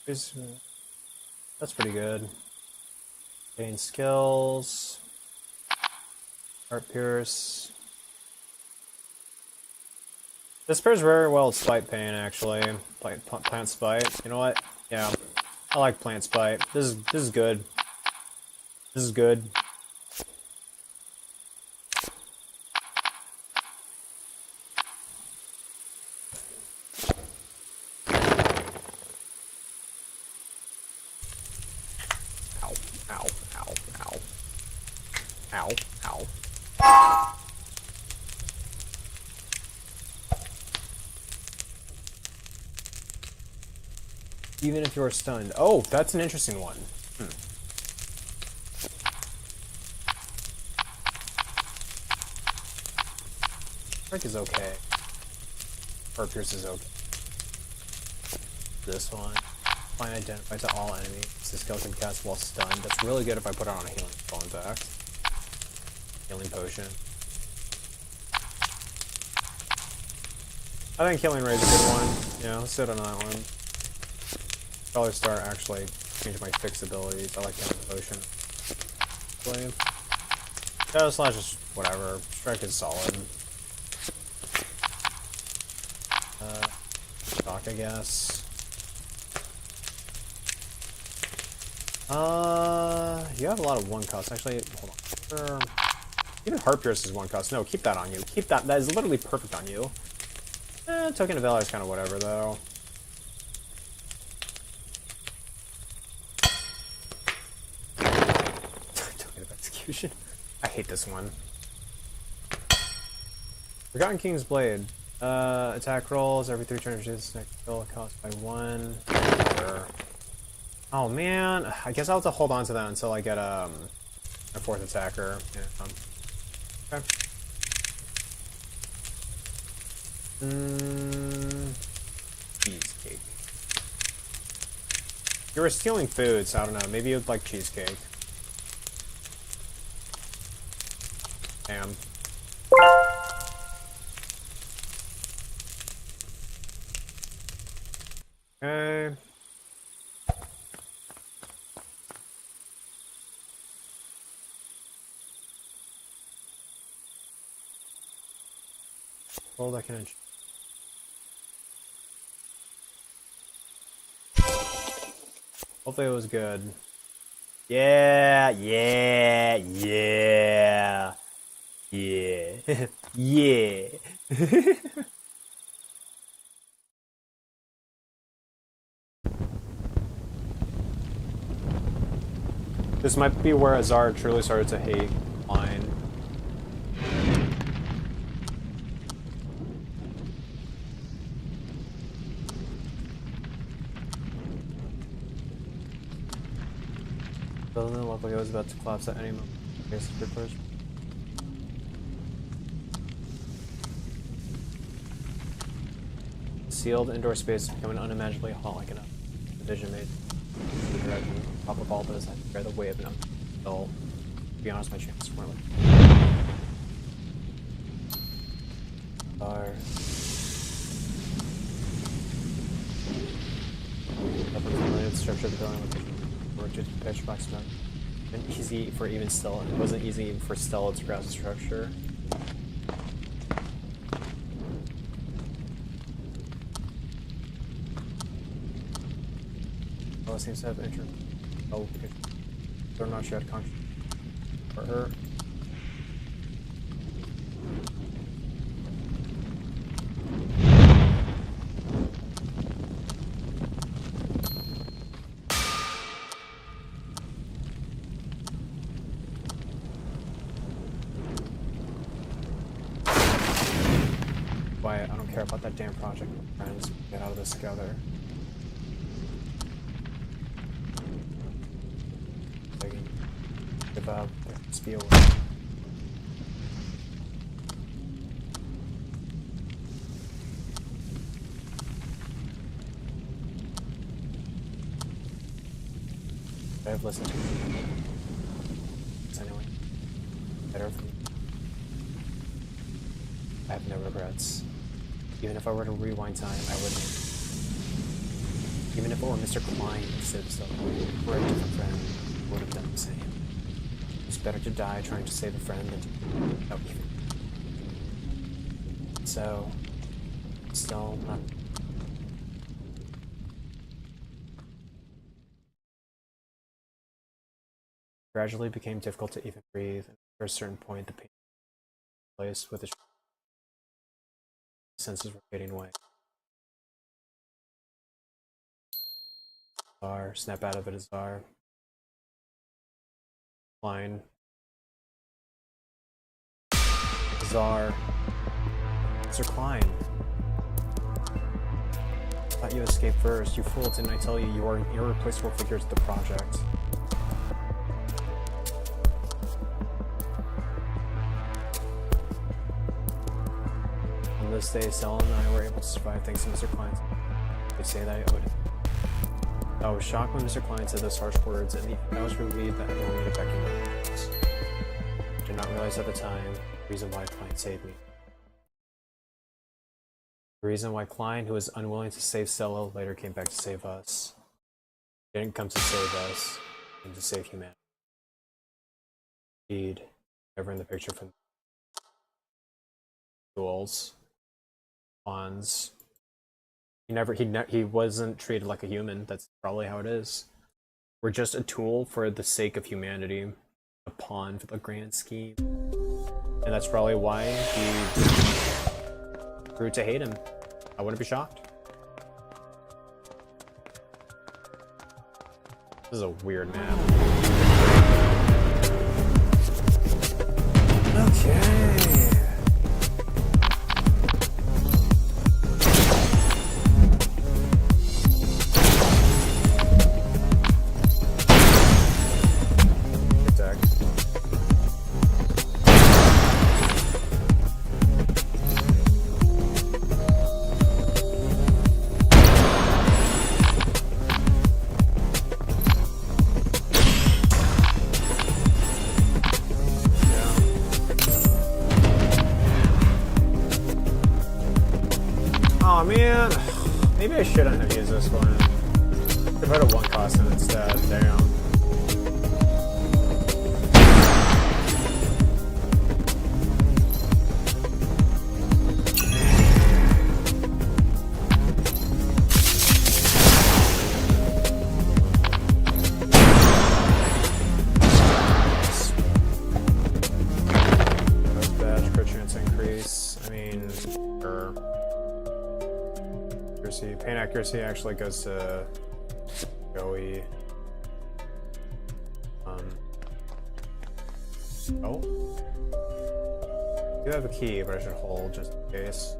Interesting. That's pretty good. Gain skills. Art Pierce. This pairs very well with Spite Pain, actually. Plant Spite. You know what? Yeah. I like Plant Spite. This is good. This is good. Ow, ow, ow. Ow, ow. Even if you're stunned. Oh, that's an interesting one. Frick is okay. Or Pierce is okay. This one. Fine identify to all enemies. The skill can cast while stunned. That's really good if I put it on a healing spell, in fact. Healing potion. I think Healing Ray is a good one. Yeah, let's sit on that one. Probably start actually changing my fixed abilities. I like Healing Potion. Shadow Slash is whatever. Strike is solid. Shock, I guess. You have a lot of one costs. Actually, hold on. Even Heart Pierce is one cost. No, keep that on you. Keep that. That is literally perfect on you. Token of Valor is kind of whatever, though. Token of Execution. I hate this one. Forgotten King's Blade. Attack rolls every 3 turns. This next skill cost by 1. Whatever. Oh man, I guess I'll have to hold on to that until I get a 4th attacker. Yeah. Okay. Cheesecake. You were stealing food, so I don't know. Maybe you'd like cheesecake. Damn. Okay. Hold that can. Hopefully it was good. Yeah, yeah, yeah, yeah, yeah. This might be where Azar truly started to hate Line. Doesn't look like it was about to collapse at any moment. I guess it's first. Sealed indoor space is becoming unimaginably hot like enough. The vision made the direction top of all this. I bear the weight of an until, to be honest, my chances weren't like structure of the building with the pitch black smoke. And easy for even Stella. It wasn't easy for Stella to grasp the structure. Stella seems to have interest. Oh, they're not sure how to conscious for her. Why, I don't care about that damn project, friends. Get out of this together. I can give up, just be away. I've listened to this anyway. Better for me. I have no regrets. Even if I were to rewind time, I wouldn't. Even if it were Mr. Klein instead of someone or a different friend, I would have done the same. It's better to die trying to save a friend than to without even. So, still not. Gradually became difficult to even breathe, and after a certain point, the pain place with the senses were fading away. Azar, snap out of it, Azar. Line. Azar. Mr. Klein. I thought you escaped first. You fool, didn't I tell you you are an irreplaceable figure to the project? On this day, Stella and I were able to survive thanks to Mr. Klein. They say that I owed it. I was shocked when Mr. Klein said those harsh words, and I was relieved that everyone made it back in my house. I did not realize at the time the reason why Klein saved me. The reason why Klein, who was unwilling to save Stella, later came back to save us. He didn't come to save us, and to save humanity. Indeed, ever in the picture from duels, pawns. He wasn't treated like a human. That's probably how it is. We're just a tool for the sake of humanity, a pawn for the grand scheme, and that's probably why he grew to hate him. I wouldn't be shocked. This is a weird map. Okay. Oh man, maybe I shouldn't have used this one. If I had a one cost in instead, damn. Badge, crit chance increase. I mean, pain accuracy actually goes to Joey. Oh. I do have a key, but I should hold just in case.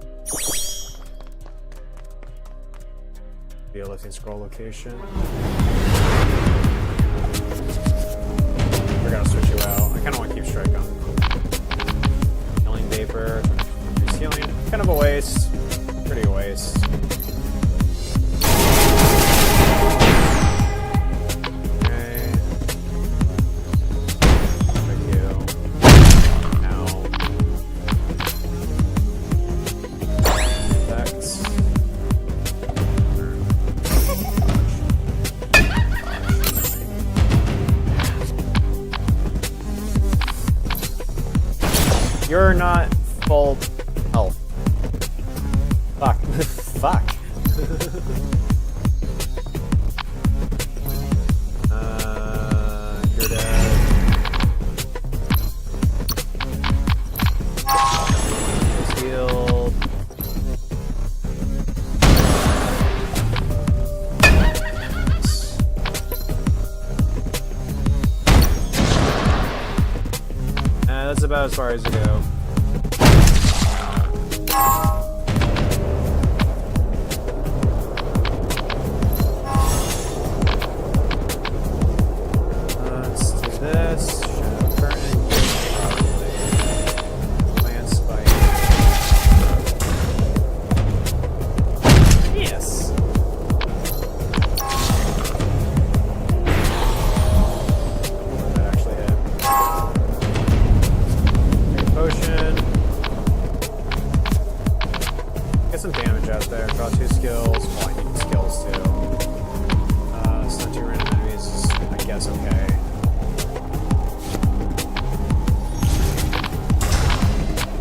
Be a lifting scroll location. We're gonna switch you out. I kinda want to keep strike on. Healing vapor, healing. Kind of a waste. Pretty a waste. You're not full health. Fuck. Fuck. You're dead. He's healed. That's about as far as you go. Let's do this. Shadow curtain. Land spike. Yes. That actually hit. Potion. Get some damage out there. Draw 2 skills. Well, I need skills too. Stun 2 random enemies is, I guess, okay.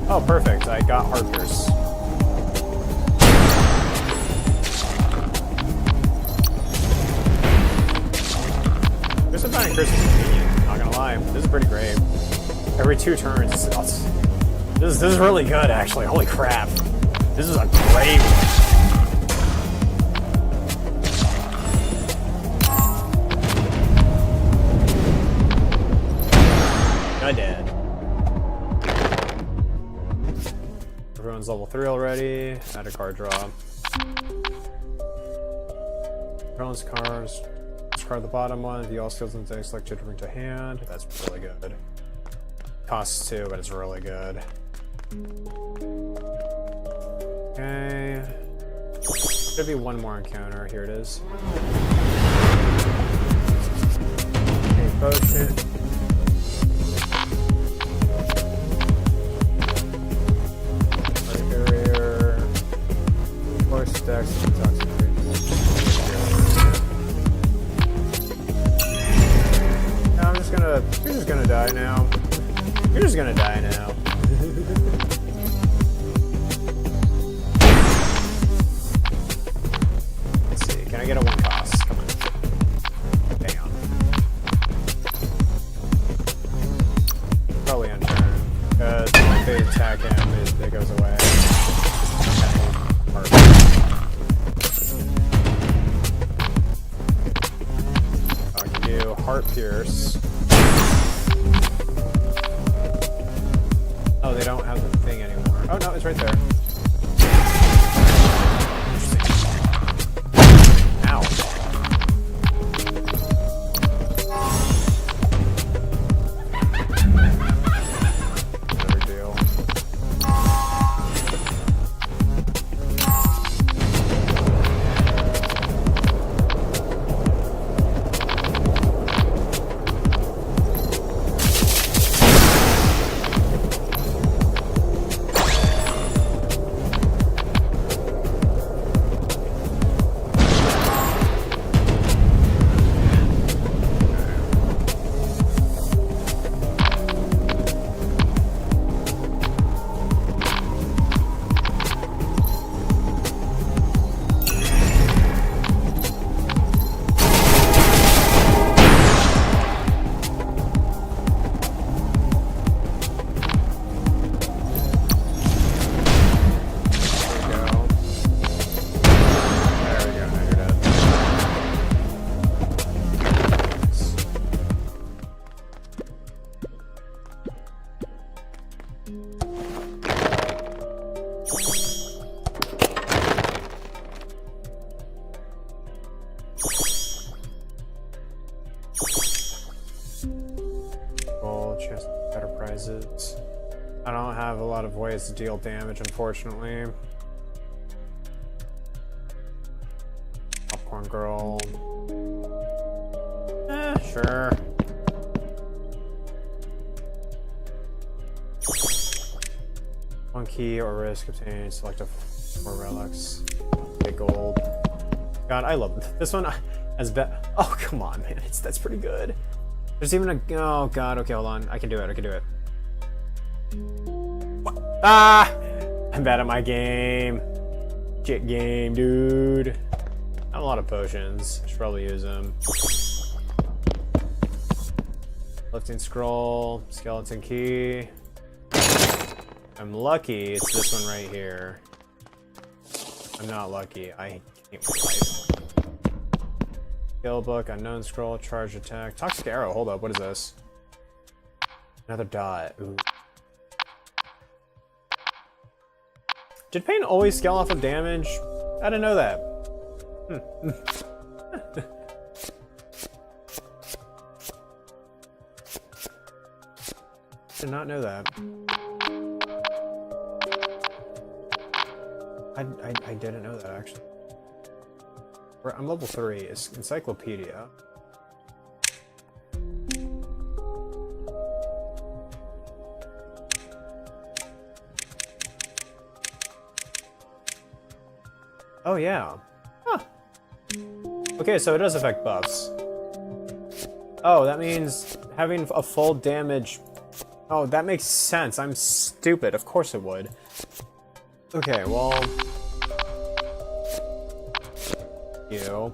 Oh, perfect. I got Heart Pierce. There's some finding Chris is convenient, not gonna lie. This is pretty great. Every 2 turns. This is really good, actually. Holy crap. This is a great one. I'm dead. Everyone's level 3 already. Add a card draw. Everyone's cards. Discard the bottom one. View all skills and things selected to bring to hand. That's really good. Costs 2, but it's really good. Okay. Should be one more encounter. Here it is. Okay, potion. Barrier. 4 stacks of toxic no, I'm just gonna. You're just gonna die now. You're just gonna die now. Let's see. Can I get a 1 cost? Come on. Hang on. Probably unturn. Because if they attack him, it goes away. I can do Heart Pierce. Oh, they don't have the thing anymore. Oh no, it's right there. Ow. No big deal. Chest better prizes. I don't have a lot of ways to deal damage, unfortunately. Popcorn girl. Sure. One key or risk obtaining selective 4 relics. Big gold. God, I love this one. As oh come on, man, that's pretty good. There's even a oh god. Okay, hold on. I can do it. I can do it. What? Ah! I'm bad at my game. Shit game, dude. I have a lot of potions. I should probably use them. Lifting scroll, skeleton key. I'm lucky. It's this one right here. I'm not lucky. I can't fight. Skill book, unknown scroll, charge attack. Toxic arrow, hold up, what is this? Another dot. Ooh. Did pain always scale off of damage? I didn't know that. Did not know that. I didn't know that actually. I'm level 3. It's encyclopedia. Oh yeah. Huh. Okay, so it does affect buffs. Oh, that means having a full damage. Oh, that makes sense. I'm stupid. Of course it would. Okay, well. You.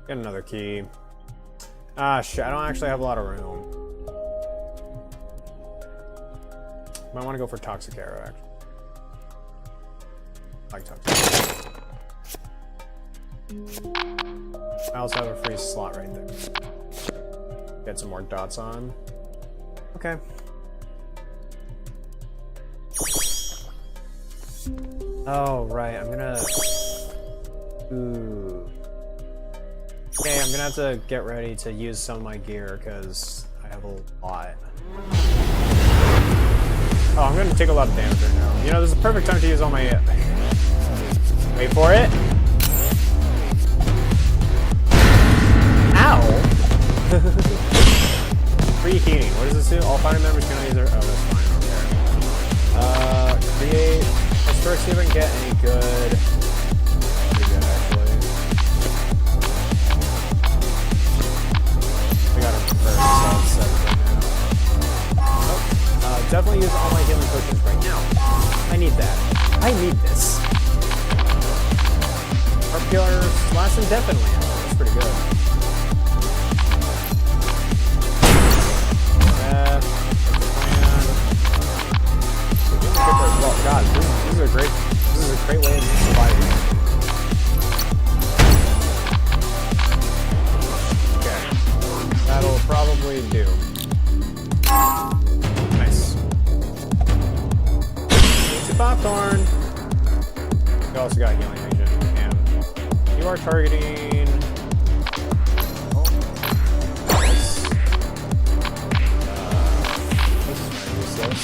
Get another key. Ah, shit. I don't actually have a lot of room. Might want to go for Toxic Arrow, actually. I like Toxic Arrow. I also have a free slot right there. Get some more dots on. Okay. Oh, right. I'm gonna... Ooh. Okay, I'm gonna have to get ready to use some of my gear because I have a lot. Oh, I'm gonna take a lot of damage right now. You know, this is the perfect time to use all my... Wait for it. Ow! Preheating. What does this do? All fighting members can use their... Oh, that's fine. Okay. Create... Let's first see if I can get any good... Pretty good, actually. We got a first all set right now. Oh, definitely use all my healing potions right now. I need that. I need this. Our killers last indefinitely. That's pretty good. That's the plan. Oh god, this is a great way of surviving. Okay. That'll probably do. Nice. Eat some popcorn. You also got healing agent. And you are targeting. Oh. Nice. This is useless.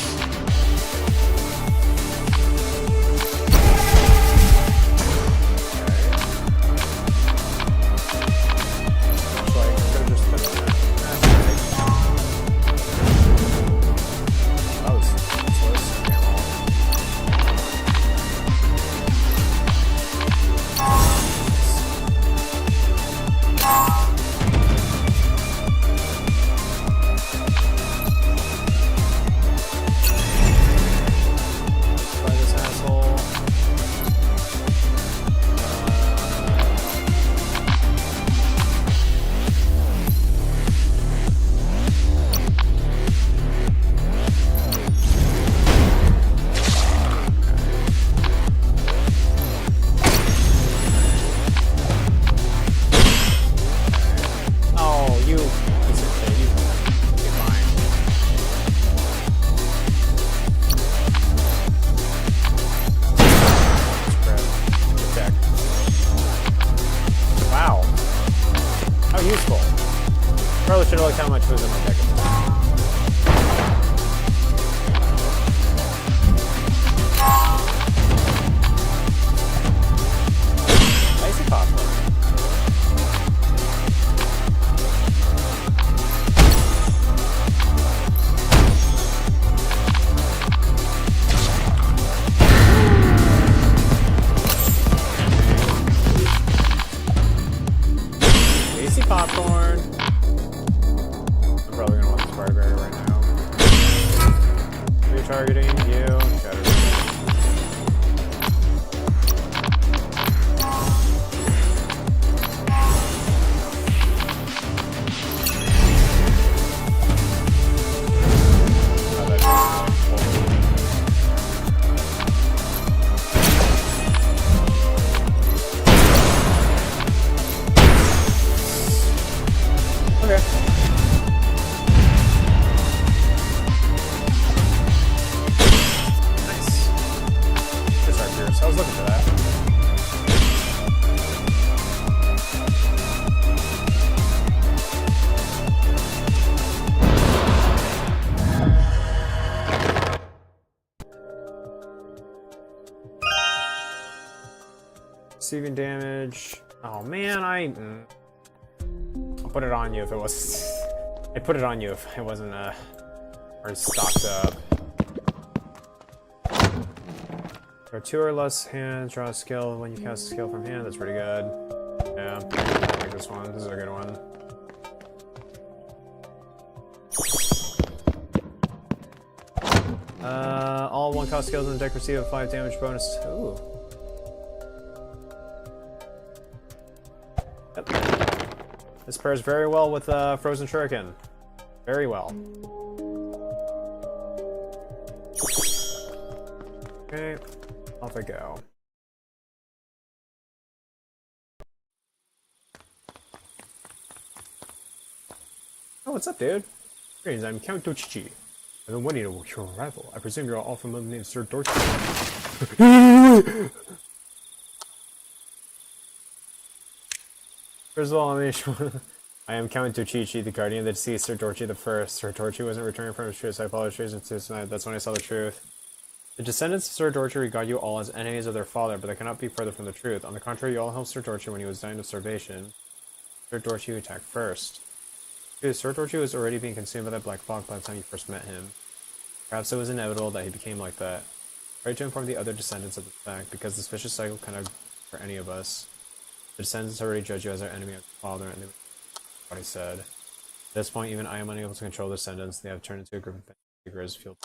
Probably should have looked how much was in my deck. Spicy popcorn. Spicy popcorn. Probably gonna want this fire barrier right now. Retargeting you. Shatter. Okay. I was looking for that. Receiving damage. Oh man, I'll put it on you if it was. I'd put it on you if it wasn't or stocked up. There are 2 or less hands, draw a skill when you cast a skill from hand. That's pretty good. Yeah, I like this one. This is a good one. All 1-cost skills in the deck receive a 5 damage bonus. Ooh. Yep. This pairs very well with Frozen Shuriken. Very well. Okay. Off I go. Oh, what's up, dude? Greetings, I'm Count Dochichi. I've been waiting to watch your arrival. I presume you're all familiar with the name Sir Dorsey. First of all, I am Count Tochichi, the guardian of the deceased Sir Dorchi the First. Sir Dorchi wasn't returning from his truth, so I followed treason tonight. That's when I saw the truth. The descendants of Sir Dorchi regard you all as enemies of their father, but they cannot be further from the truth. On the contrary, you all helped Sir Dorchi when he was dying of starvation. Sir Dorchi who attacked first. Dude, Sir Dorchi was already being consumed by that black fog by the time you first met him. Perhaps it was inevitable that he became like that. Try to inform the other descendants of the fact, because this vicious cycle cannot for any of us. The descendants already judge you as our enemy of the father, and they what he said. At this point, even I am unable to control the descendants. They have turned into a group of figures field.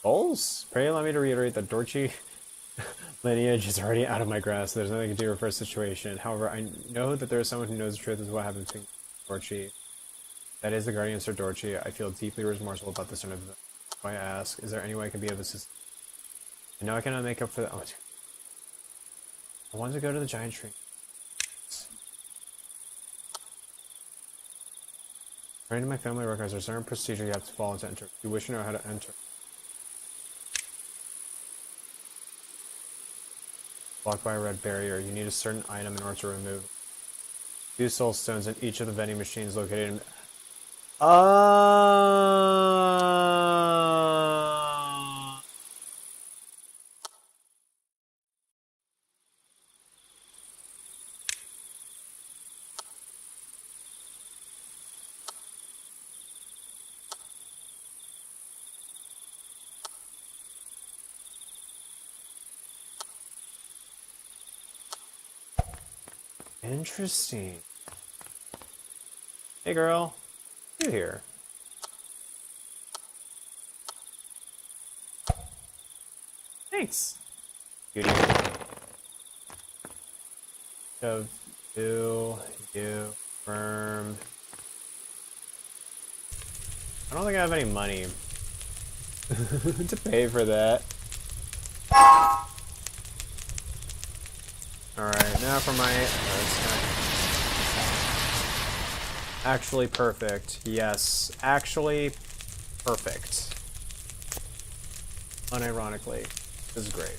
Goals? Pray allow me to reiterate that Dorchi lineage is already out of my grasp. There's nothing to do with the first situation. However, I know that there is someone who knows the truth is what happened to Dorchi. That is the guardian Sir Dorchi. I feel deeply remorseful about this turn of events. I ask, is there any way I can be of assistance? I know I cannot make up for the. Oh, I want to go to the giant tree. According to my family records, there's a certain procedure you have to follow to enter. If you wish to know how to enter. Blocked by a red barrier, you need a certain item in order to remove. Use soul stones in each of the vending machines located in. Interesting. Hey girl, you here? Thanks. Beauty. Of you, firm. I don't think I have any money to pay for that. Alright, now for my... actually perfect. Yes, actually perfect. Unironically. This is great.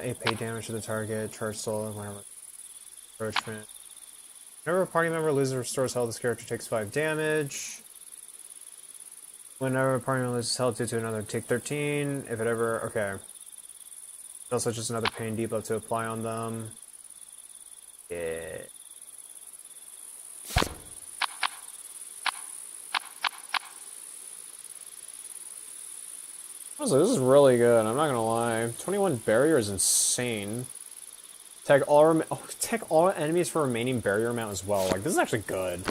It paid damage to the target, charge soul, and whatever. Approachment. Whenever a party member loses or restores health, this character takes 5 damage. Whenever a party member loses health due to another, take 13. If it ever... okay. It's also just another pain debuff to apply on them. Yeah. Honestly, this is really good, I'm not gonna lie. 21 barrier is insane. Tag all enemies for remaining barrier amount as well. Like, this is actually good.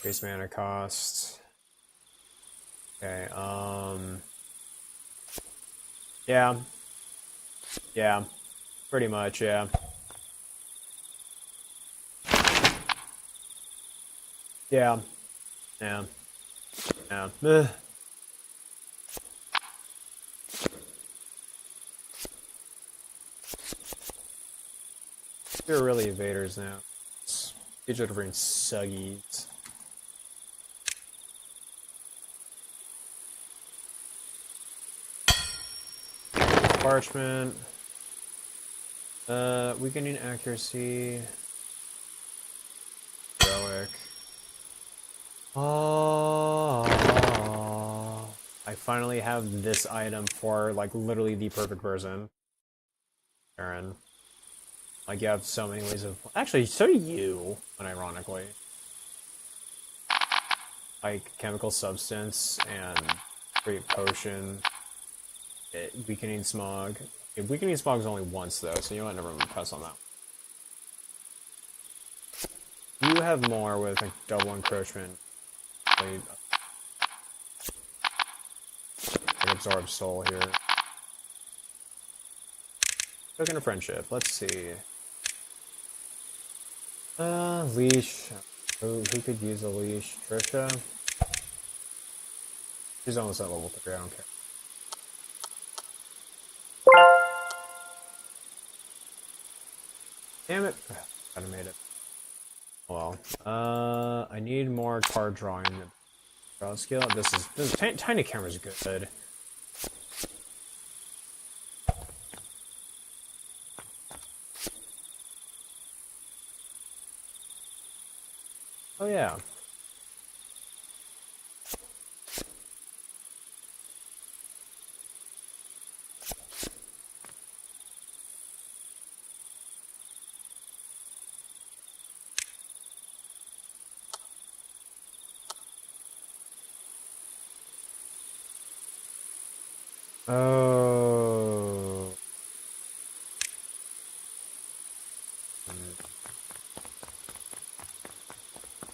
Base mana cost. Okay, yeah. Yeah. Pretty much, yeah. Yeah. Yeah. Yeah. Ugh. They're really evaders now. These are different suggies. Parchment. Weakening accuracy. Heroic. Oh, I finally have this item for, like, literally the perfect version. Aaron. Like, you have so many ways of... actually, so do you, unironically. Like, chemical substance and great potion. Weakening smog. Okay, weakening smog is only once, though, so you might never pass on that. You have more with, like, double encroachment. Like, absorb soul here. Token of friendship. Let's see. Leash. Who could use a leash? Trisha? She's almost at level 3, I don't care. Damn it. Kinda made it. Well, I need more card drawing. Draw scale. This tiny camera's good. Oh yeah. Oh.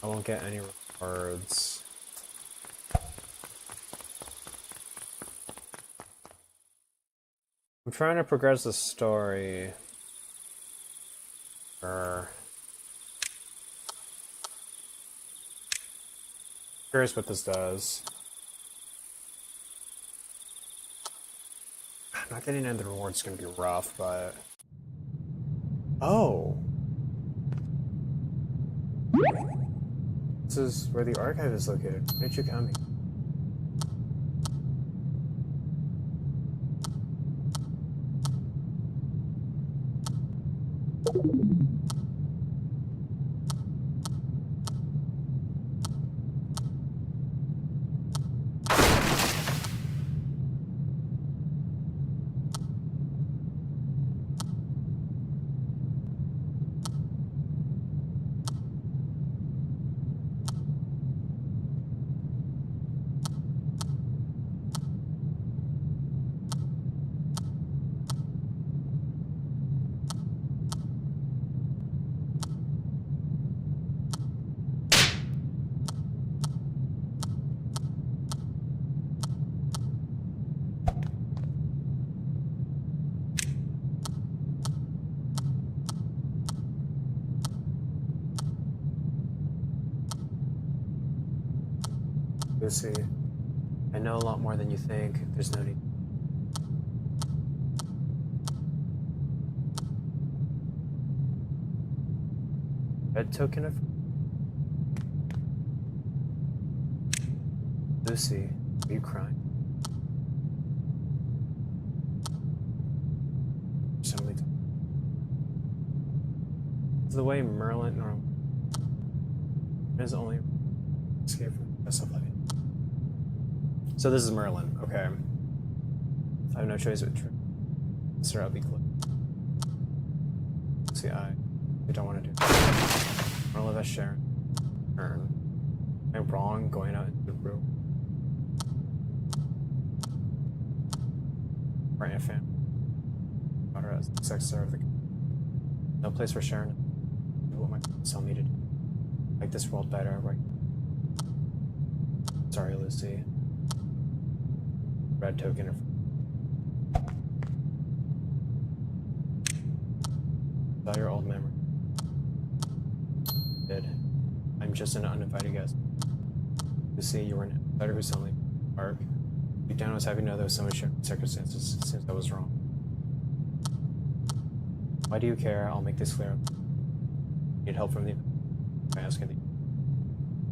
I won't get any rewards. I'm trying to progress the story. Curious what this does. Not getting any of the rewards is gonna be rough, but... Oh! This is where the archive is located. Why did you come here? Lucy, I know a lot more than you think. There's no need. Red token of Lucy, are you crying? Suddenly, it's the way Merlin or is only escape from the stuff like it. So this is Merlin, okay. I have no choice but true. Sir, I'll be close. See, I don't want to do I want to live as Sharon. Am I wrong going out into the room? Right, a fan. Daughter as the sex star of the no place for Sharon. Do what my tell me to do. Make this world better, right? Sorry, Lucy. Red token of about your old memory. I'm just an uninvited guest. Lucy, you were an outsider who suddenly Ark. Deep down I was happy to know there was so much circumstances since I was wrong. Why do you care? I'll make this clear. Need help from the I ask anything.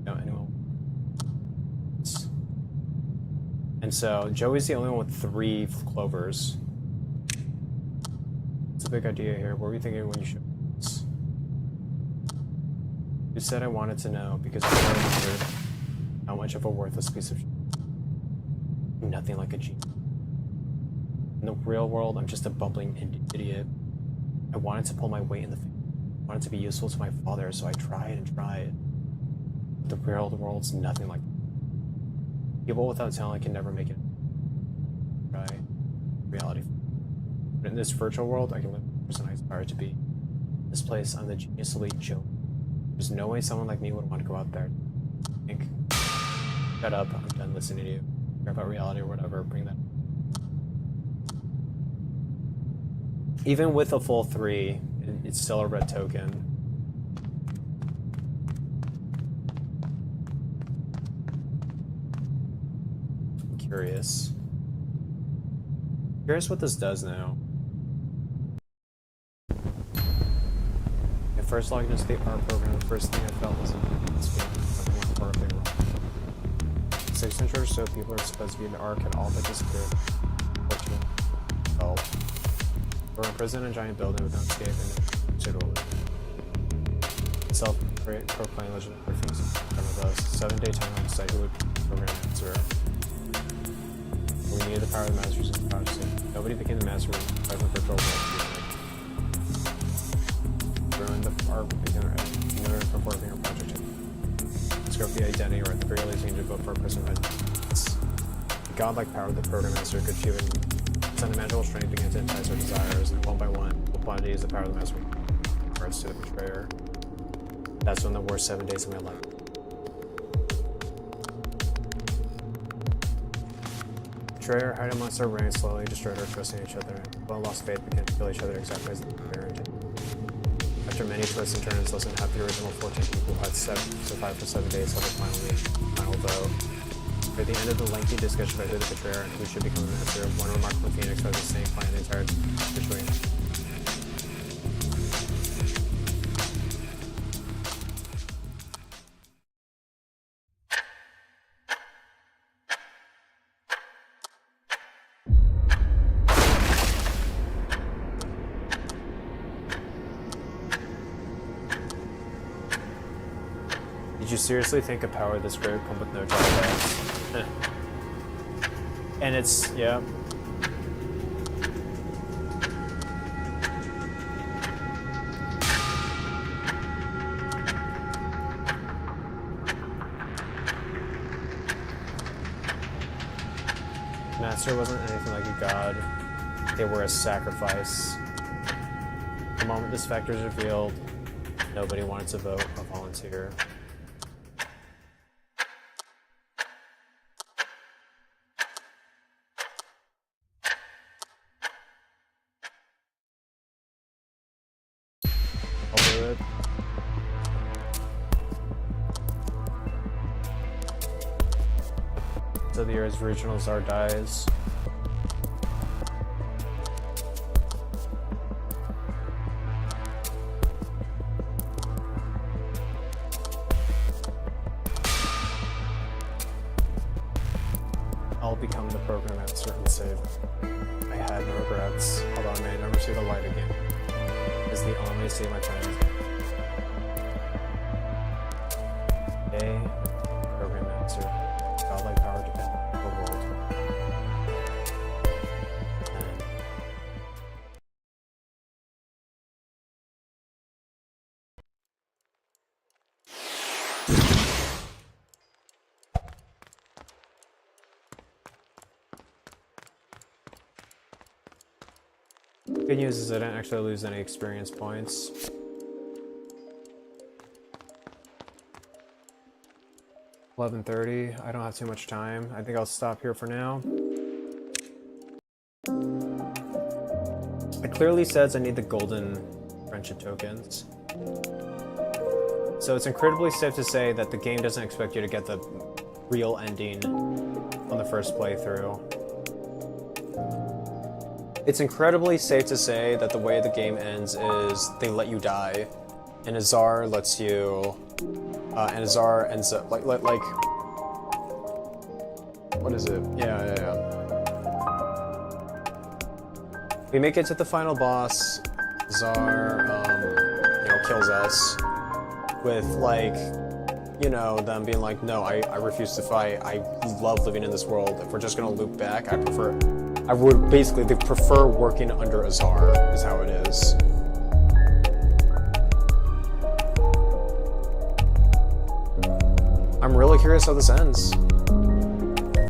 No, anyone. And so Joey's the only one with 3 clovers. It's a big idea here. What were you thinking when you showed this? You said I wanted to know because I wondered how much of a worthless piece of shit. Nothing like a genius. In the real world, I'm just a bumbling idiot. I wanted to pull my weight in the thing. I wanted to be useful to my father, so I tried and tried. But the real world's nothing like that. People without talent can never make it. Try reality. But in this virtual world, I can live the person I aspire to be. In this place, I'm the genius elite joke. There's no way someone like me would want to go out there. Think, shut up, I'm done listening to you. Care about reality or whatever, bring that. Even with a full 3, it's still a red token. I'm curious. Curious what this does now. I first logged into the art program, the first thing I felt was this being horribly wrong. 6 inch or so people are supposed to be in the Ark had all but disappeared. 14. Oh. We're imprisoned in a giant building with no escape and suitable. Self-proclaimed legend refuses to come with us. 7-day timeline decide who would program answer. We needed the power of the masters in the project. Nobody became the master of the virtual world. Ruined the Ark became a performing our project. Scope the identity, or at the very least, we need to vote for a person residence. The godlike power of the program master could fuel its unimaginable strength begin to entice our desires, and one by one, we'll plan to use the power of the master regards to the betrayer. That's one of the worst 7 days of my life. Betrayer, hiding amongst our ranks, slowly destroyed our trust in each other. Well, lost faith began to kill each other exactly as the betrayer intended. After many twists and turns, less than half the original 14 people who had survived for 7 days held a final vote. At the end of the lengthy discussion about who the betrayer and who should become the master, one remarkable phoenix was the same plan the entire situation. Did you seriously think a power this great would come with no drawbacks? And it's, yeah. Master wasn't anything like a god. They were a sacrifice. The moment this factor is revealed, nobody wanted to vote or volunteer. So the year's regional czar dies. I'll become the program master and save. I had no regrets, although I may never see the light again. It's the only way to save my friends. Hey, program master. Godlike power depends on the world. Good news is I didn't actually lose any experience points. $11:30. I don't have too much time. I think I'll stop here for now. It clearly says I need the golden friendship tokens. So it's incredibly safe to say that the game doesn't expect you to get the real ending on the first playthrough. It's incredibly safe to say that the way the game ends is they let you die, and Azar lets you, and Azar ends up like what is it? Yeah. We make it to the final boss. Azar, kills us with them being like, no, I refuse to fight. I love living in this world. If we're just gonna loop back, I would basically, they prefer working under Azar, is how it is. I'm really curious how this ends.